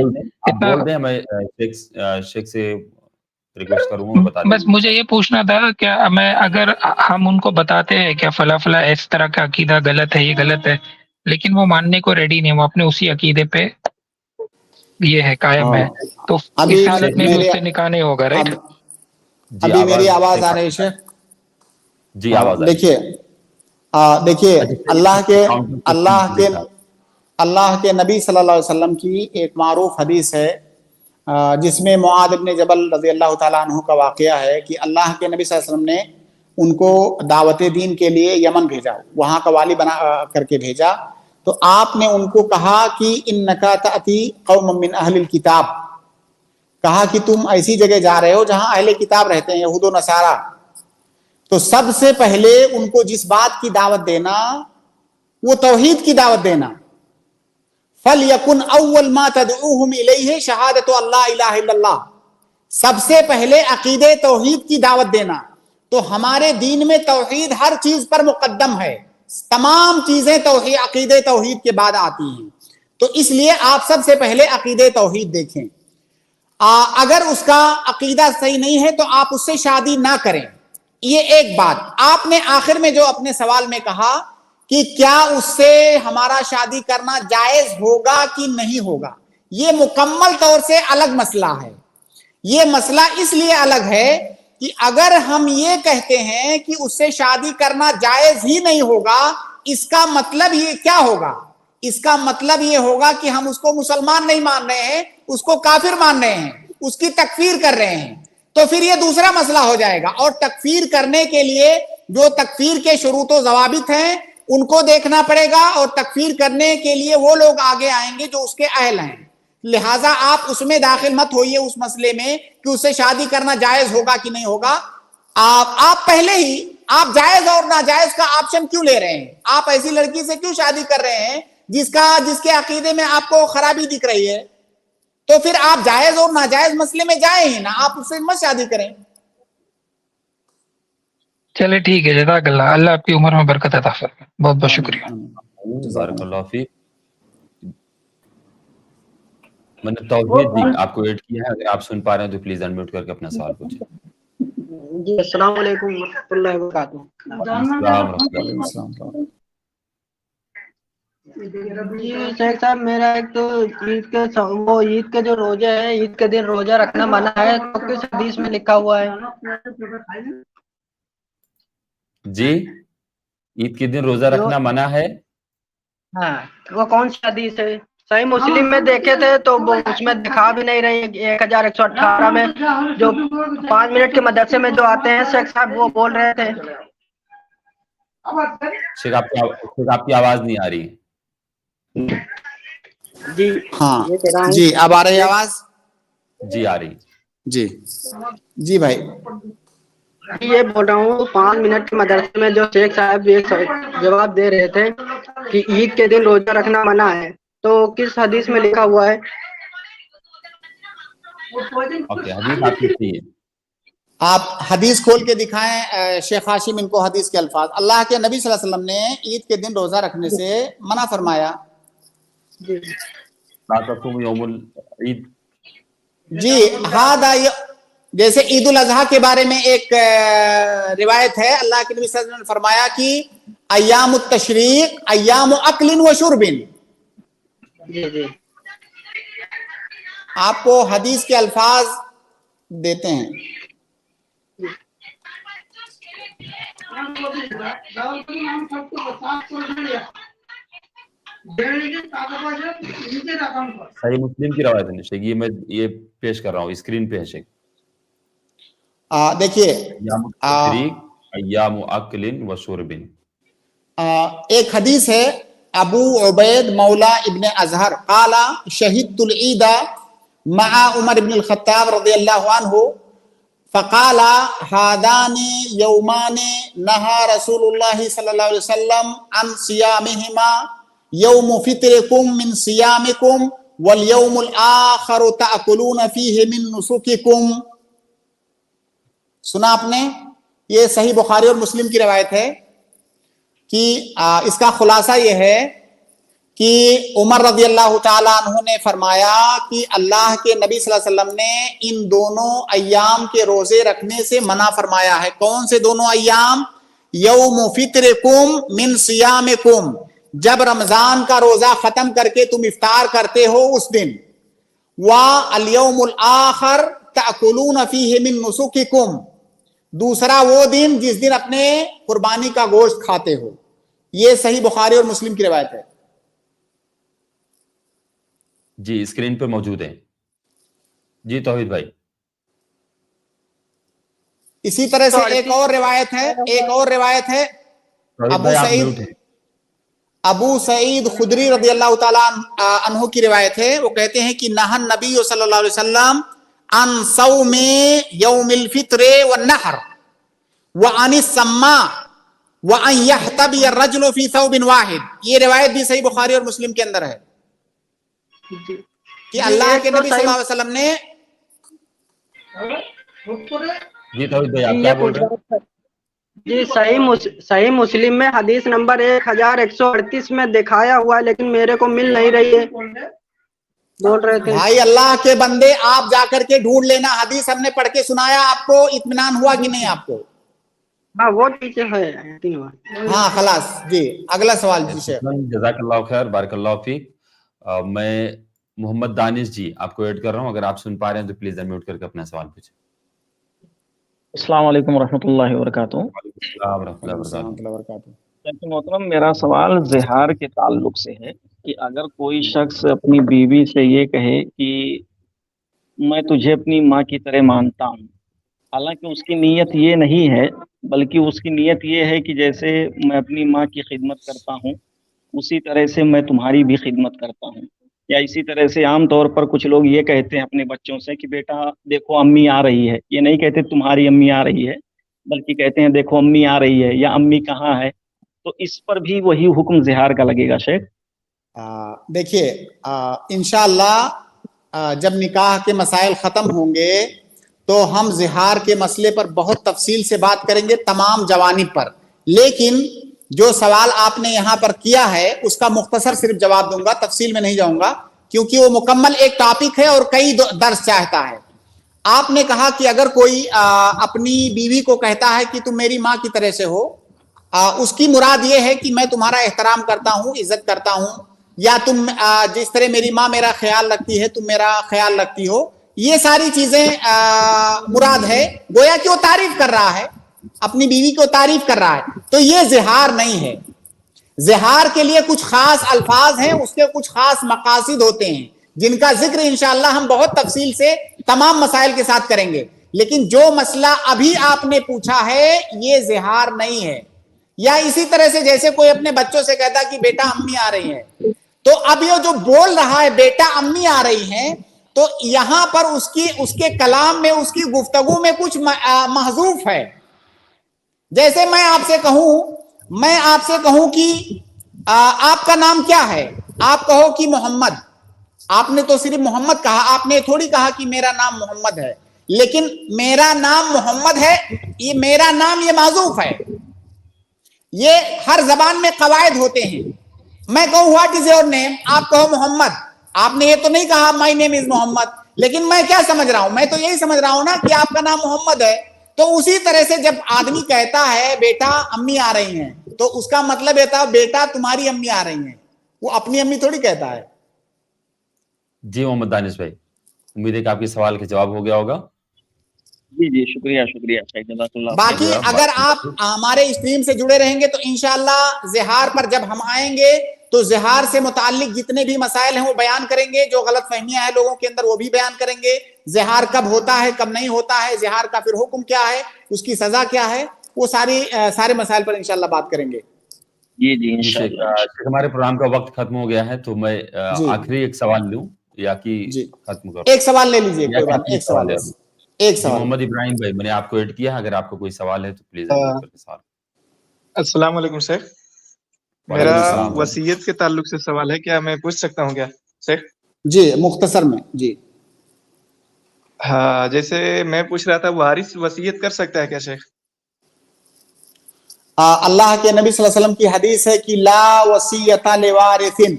بول دیں، میں شیخ سے ریکویسٹ کروں گا بتا دیں. بس مجھے یہ پوچھنا تھا کہ اگر ہم ان کو بتاتے ہیں کہ فلاں فلاں اس طرح کا عقیدہ غلط ہے، یہ غلط ہے، لیکن وہ ماننے کو ریڈی نہیں، وہ اپنے اسی عقیدے پہ یہ ہے قائم ہے، تو اس حالت میں بھی اس سے نکاح نہیں ہوگا، رائٹ؟ ابھی میری آواز آ رہی ہے شیخ؟ جی آواز. دیکھیے اللہ کے نبی صلی اللہ علیہ وسلم کی ایک معروف حدیث ہے جس میں معاذ بن جبل رضی اللہ تعالیٰ عنہ کا واقعہ ہے کہ اللہ کے نبی صلی اللہ علیہ وسلم نے ان کو دعوت دین کے لیے یمن بھیجا, وہاں کا والی بنا کر کے بھیجا. تو آپ نے ان کو کہا کہ انکا تأتی قوم من اہل الکتاب, کہا کہ تم ایسی جگہ جا رہے ہو جہاں اہل کتاب رہتے ہیں, یہود و نصارہ. تو سب سے پہلے ان کو جس بات کی دعوت دینا وہ توحید کی دعوت دینا. فَلْيَكُنْ أَوَّلْ مَا تَدْعُوهُمْ إِلَيْهِ شَهَادَةُ اللَّهِ إِلَهَ إِلَّا اللَّهِ, سب سے پہلے عقیدے توحید کی دعوت دینا. تو ہمارے دین میں توحید ہر چیز پر مقدم ہے, تمام چیزیں توحید عقیدے توحید کے بعد آتی ہیں. تو اس لیے آپ سب سے پہلے عقیدے توحید دیکھیں. اگر اس کا عقیدہ صحیح نہیں ہے تو آپ اس سے شادی نہ کریں. یہ ایک بات. آپ نے آخر میں جو اپنے سوال میں کہا کہ کیا اس سے ہمارا شادی کرنا جائز ہوگا کہ نہیں ہوگا, یہ مکمل طور سے الگ مسئلہ ہے. یہ مسئلہ اس لیے الگ ہے کہ اگر ہم یہ کہتے ہیں کہ اس سے شادی کرنا جائز ہی نہیں ہوگا, اس کا مطلب یہ کیا ہوگا؟ اس کا مطلب یہ ہوگا کہ ہم اس کو مسلمان نہیں مان رہے ہیں, اس کو کافر مان رہے ہیں, اس کی تکفیر کر رہے ہیں. تو پھر یہ دوسرا مسئلہ ہو جائے گا. اور تکفیر کرنے کے لیے جو تکفیر کے شروط و ضوابط ہیں ان کو دیکھنا پڑے گا, اور تکفیر کرنے کے لیے وہ لوگ آگے آئیں گے جو اس کے اہل ہیں. لہٰذا آپ اس میں داخل مت ہوئیے اس مسئلے میں کہ اس سے شادی کرنا جائز ہوگا کہ نہیں ہوگا. آپ پہلے ہی آپ جائز اور ناجائز کا آپشن کیوں لے رہے ہیں؟ آپ ایسی لڑکی سے کیوں شادی کر رہے ہیں جس کے عقیدے میں آپ کو خرابی دکھ رہی ہے؟ تو پھر آپ جائز اور ناجائز مسئلے میں جائیں ہی نا, آپ اس سے مت شادی کریں. چلے ٹھیک ہے, جزاک اللہ, اللہ آپ کی عمر میں برکت عطا فرمائے. بہت بہت شکریہ. بارک اللہ فیک. میں نے توحید بھی آپ کو ایڈ کیا ہے, اگر آپ سن پا رہے ہیں تو پلیز انمیوٹ کر کے اپنا سوال پوچھیں. جی السلام علیکم ورحمۃ اللہ وبرکاتہ. السلام علیکم. جی شیخ صاحب, میرا ایک تو عید کے جو روزے ہے, عید کے دن روزہ رکھنا منع ہے, تو کس حدیث میں لکھا ہوا ہے؟ جی, عید کے دن روزہ رکھنا منع ہے, ہاں وہ کون سی حدیث ہے؟ صحیح مسلم میں دیکھے تھے تو اس میں دکھا بھی نہیں رہی. 1118 میں جو 5 منٹ کے مدرسے میں جو آتے ہیں شیخ صاحب, وہ بول رہے تھے. شیخ آپ کی آواز نہیں آ رہی. جی ہاں جی, اب آ رہی ہے آواز؟ جی آ رہی. جی جی بھائی, یہ بول رہا ہوں 5 منٹ کے مدرسے میں جو شیخ صاحب جواب دے رہے تھے کہ عید کے دن روزہ رکھنا منع ہے, تو کس حدیث میں لکھا ہوا ہے؟ اوکے, حدیث آپ کی ہے, آپ حدیث کھول کے دکھائیں شیخ ہاشم ان کو حدیث کے الفاظ. اللہ کے نبی صلی اللہ علیہ وسلم نے عید کے دن روزہ رکھنے سے منع فرمایا. یوم العید. جی ہاں, جیسے عید الاضحیٰ کے بارے میں ایک روایت ہے, اللہ کے نبی صلی اللہ علیہ وسلم نے فرمایا کہ ایام التشریق ایام اکل و شرب. جی آپ کو حدیث کے الفاظ دیتے ہیں. صحیح مسلم کی روایت ہے شیخ, یہ میں یہ پیش کر رہا ہوں, اسکرین پہ ہے شیخ. دیکھیے ایام التشریق ایام اکل و شرب. ایک حدیث ہے, ابو عبید مولا ابن ازہر قال شہدت العید مع عمر ابن الخطاب رضی اللہ عنہ فقال هذان يومان نهى رسول الله صلی اللہ علیہ وسلم عن صيامهما يوم فطركم من صيامكم واليوم الآخر تأكلون فيه من نسككم. سنا آپ نے؟ یہ صحیح بخاری اور مسلم کی روایت ہے کہ اس کا خلاصہ یہ ہے کہ عمر رضی اللہ تعالیٰ عنہ نے فرمایا کہ اللہ کے نبی صلی اللہ علیہ وسلم نے ان دونوں ایام کے روزے رکھنے سے منع فرمایا ہے. کون سے دونوں ایام؟ یوم فطرکم من صیامکم, جب رمضان کا روزہ ختم کر کے تم افطار کرتے ہو اس دن, والیوم الآخر تأکلون فیہ من نسککم, دوسرا وہ دن جس دن اپنے قربانی کا گوشت کھاتے ہو. یہ صحیح بخاری اور مسلم کی روایت ہے. جی اسکرین پہ موجود ہے. جی توحید بھائی. इसी तरह से एक और रिवायत है अबू सईद खुदरी रदियल्लाहु ताला अन्हु की रिवायत है। वो कहते हैं कि नहन नबी सल्लल्लाहु अलैहि वसल्लम अन सौमे यौमिल फित्रे व नहर व अनिस सम्मा व अन यहतबी अर्रजुलु फी सौबिन वाहिद। ये रिवायत भी सही बुखारी और मुस्लिम के अंदर है कि अल्लाह के नबी सल्लल्लाहु अलैहि वसल्लम ने जी सही मुस्लिम में हदीस नंबर 1138 में दिखाया हुआ है, लेकिन मेरे को मिल नहीं रही है। बोल रहे थे भाई अल्लाह के बंदे आप जाकर के ढूंढ लेना, हदीस हमने पढ़ के सुनाया, आपको इत्मीनान हुआ कि नहीं आपको? हाँ वो ठीक है। हाँ खलास जी, अगला सवाल जी शेख। जज़ाकल्लाहु खैर, बारकल्लाहु फीक। मैं मोहम्मद दानिश जी आपको ऐड कर रहा हूँ, अगर आप सुन पा रहे हैं तो प्लीज अनम्यूट करके अपना सवाल पूछें। अस्सलाम वालेकुम रहमतुल्लाहि व बरकातुहू। मोहतरम, मेरा सवाल ज़िहार के ताल्लुक से है कि अगर कोई शख्स अपनी बीवी से ये कहे कि मैं तुझे अपनी माँ की तरह मानता हूँ, हालांकि उसकी नीयत ये नहीं है, बल्कि उसकी नीयत ये है कि जैसे मैं अपनी माँ की खिदमत करता हूँ उसी तरह से मैं तुम्हारी भी खिदमत करता हूँ। या इसी तरह से आम तौर पर कुछ लोग ये कहते हैं अपने बच्चों से कि बेटा देखो अम्मी आ रही है, ये नहीं कहते तुम्हारी अम्मी आ रही है, बल्कि कहते हैं देखो अम्मी आ रही है या अम्मी कहाँ है। तो इस पर भी वही हुक्म ज़िहार का लगेगा शेख? देखिए इंशाअल्लाह जब निकाह के मसाइल ख़त्म होंगे तो हम ज़िहार के मसले पर बहुत तफसील से बात करेंगे, तमाम जवानिब पर। लेकिन जो सवाल आपने यहाँ पर किया है उसका मुख्तसर सिर्फ जवाब दूंगा, तफसील में नहीं जाऊंगा, क्योंकि वो मुकम्मल एक टॉपिक है और कई दर्स चाहता है। आपने कहा कि अगर कोई अपनी बीवी को कहता है कि तुम मेरी माँ की तरह से हो, उसकी मुराद ये है कि मैं तुम्हारा एहतराम करता हूँ, इज्जत करता हूँ, या तुम जिस तरह मेरी माँ मेरा ख्याल रखती है तुम मेरा ख्याल रखती हो, ये सारी चीजें मुराद है। गोया कि वो तारीफ कर रहा है, अपनी बीवी को तारीफ कर रहा है, तो ये ज़िहार नहीं है। ज़िहार के लिए कुछ खास अल्फाज हैं, उसके कुछ खास मकासिद होते हैं जिनका जिक्र इंशाअल्लाह हम बहुत तफसील से तमाम मसाइल के साथ करेंगे। लेकिन जो मसला अभी आपने पूछा है ये ज़िहार नहीं है। या इसी तरह से जैसे कोई अपने बच्चों से कहता कि बेटा अम्मी आ रही है, तो अब ये जो बोल रहा है बेटा अम्मी आ रही हैं, तो यहां पर उसके कलाम में, उसकी गुफ्तगू में कुछ महजूफ है। जैसे मैं आपसे कहूं कि आपका नाम क्या है, आप कहो कि मोहम्मद, आपने तो सिर्फ मोहम्मद कहा, आपने थोड़ी कहा कि मेरा नाम मोहम्मद है। लेकिन मेरा नाम मोहम्मद है, ये मेरा नाम ये माजूफ है, ये हर जबान में कवायद होते हैं। मैं कहूँ व्हाट इज योर नेम, आप कहो मोहम्मद, आपने ये तो नहीं कहा माय नेम इज मोहम्मद, लेकिन मैं क्या समझ रहा हूं, मैं तो यही समझ रहा हूं ना कि आपका नाम मोहम्मद है। तो उसी तरह से जब आदमी कहता है बेटा अम्मी आ रही हैं, तो उसका मतलब ये था बेटा तुम्हारी अम्मी आ रही हैं, वो अपनी अम्मी थोड़ी कहता है। जी मोहम्मद दानिश भाई, उम्मीद है कि आपके सवाल का जवाब हो गया होगा। जी शुक्रिया जज़ाकल्लाह। बाकी अगर आप हमारे स्ट्रीम से जुड़े रहेंगे तो इंशाअल्लाह ज़िहार पर जब हम आएंगे तो ज़िहार से मुताल्लिक जितने भी मसाइल हैं वो बयान करेंगे, जो गलत फहमियां हैं लोगों के अंदर वो भी बयान करेंगे। ज़िहार कब होता है, कब नहीं होता है, ज़िहार का फिर हुक्म क्या है, उसकी सजा क्या है, वो सारे मसाइल पर इंशाअल्लाह बात करेंगे। जी इंशाअल्लाह। हमारे प्रोग्राम का वक्त खत्म हो गया है, तो मैं आखिरी एक सवाल लूं या कि खत्म करूं? एक सवाल ले लीजिए, कोई बात, एक सवाल। मोहम्मद इब्राहिम भाई, मैंने आपको ऐड किया, अगर आपको कोई सवाल है तो प्लीज। अस्सलाम वालेकुम शेख, मेरा वसीयत के ताल्लुक से सवाल है, क्या मैं पूछ सकता हूँ क्या शेख? जी मुख्तसर में। जी हाँ, जैसे मैं पूछ रहा था वारिस वसीयत कर सकता है क्या शेख? अल्लाह के नबी सल्लल्लाहु अलैहि वसल्लम की हदीस है कि ला वसीयता लिवारिसिन,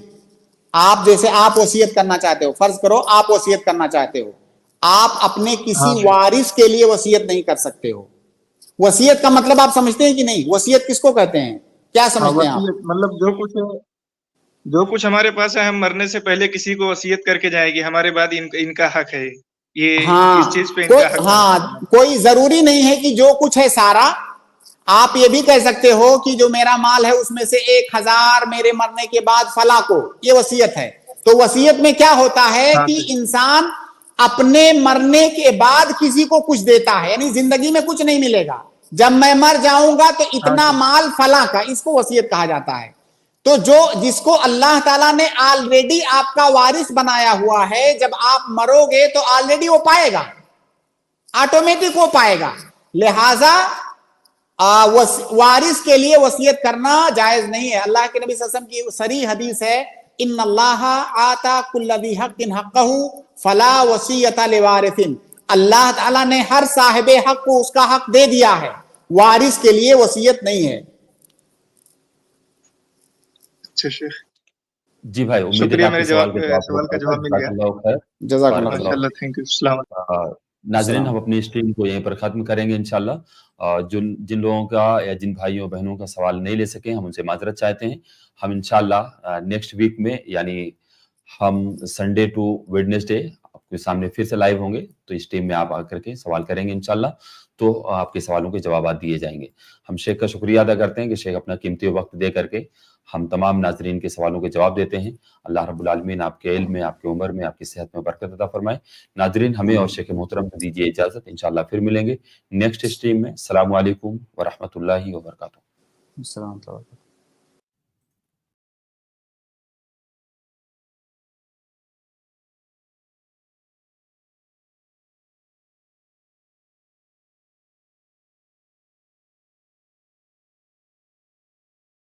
आप जैसे आप वसीयत करना चाहते हो, फर्ज करो आप वसीयत करना चाहते हो, आप अपने किसी वारिस के लिए वसीयत नहीं कर सकते हो। वसीयत का मतलब आप समझते हैं कि नहीं? वसीयत किसको कहते हैं, क्या समझते हैं आप? मतलब जो कुछ हमारे पास है, हम मरने से पहले किसी को वसीयत करके जाएगी, हमारे बाद इनका हक है ये, इस चीज पे इनका हक। हाँ, कोई जरूरी नहीं है कि जो कुछ है सारा। आप ये भी कह सकते हो कि जो मेरा माल है उसमें से 1000 मेरे मरने के बाद फला को, ये वसीयत है। तो वसीयत में क्या होता है कि इंसान अपने मरने के बाद किसी को कुछ देता है, यानी जिंदगी में कुछ नहीं मिलेगा, जब मैं मर जाऊंगा तो इतना माल फला का, इसको वसीयत कहा जाता है। तो जिसको अल्लाह ताला ने ऑलरेडी आपका वारिस बनाया हुआ है, जब आप मरोगे तो ऑलरेडी वो पाएगा, ऑटोमेटिक वो पाएगा। लिहाजा वारिस के लिए वसीयत करना जायज नहीं है। अल्लाह के नबी सल्लल्लाहु अलैहि वसल्लम की सरी हदीस है, इन्नल्लाह आता कुल्ल ज़ी हक़्क़िन हक़्क़हू फला वसीयता लिवारिसिन। अल्लाह ताला ने हर साहिबे हक को उसका हक दे दिया है, वारिस के लिए वसीयत नहीं है। अच्छा शेख, जी भाई, उम्मीद है शुक्रिया, आपके मेरे सवाल का जवाब मिल गया। जज़ाकल्लाह माशाल्लाह, थैंक यू। अस्सलाम वालेकुम। नाज़रीन, हम अपनी स्ट्रीम को यहीं पर ख़त्म करेंगे इंशाल्लाह। जिन लोगों का या जिन भाइयों बहनों का सवाल नहीं ले सके, हम उनसे माजरत चाहते हैं। हम इंशाल्लाह नेक्स्ट वीक में, यानी हम संडे टू वेडनेसडे आपके सामने फिर से लाइव होंगे, तो इस टीम में आप आकर के सवाल करेंगे इंशाल्लाह, तो आपके सवालों के जवाब दिए जाएंगे। हम शेख का शुक्रिया अदा करते हैं कि शेख अपना कीमती वक्त दे करके हम तमाम नाजरीन के सवालों के जवाब देते हैं। अल्लाह रब्बुल आलमीन आपके इल्म में, आपकी उम्र में, आपकी सेहत में बरकत अता फरमाए। नाजरीन, हमें और शेख मोहतरम को दीजिए इजाजत, इंशाल्लाह फिर मिलेंगे नेक्स्ट स्ट्रीम में। अस्सलामु अलैकुम व रहमतुल्लाहि व बरकातुहू।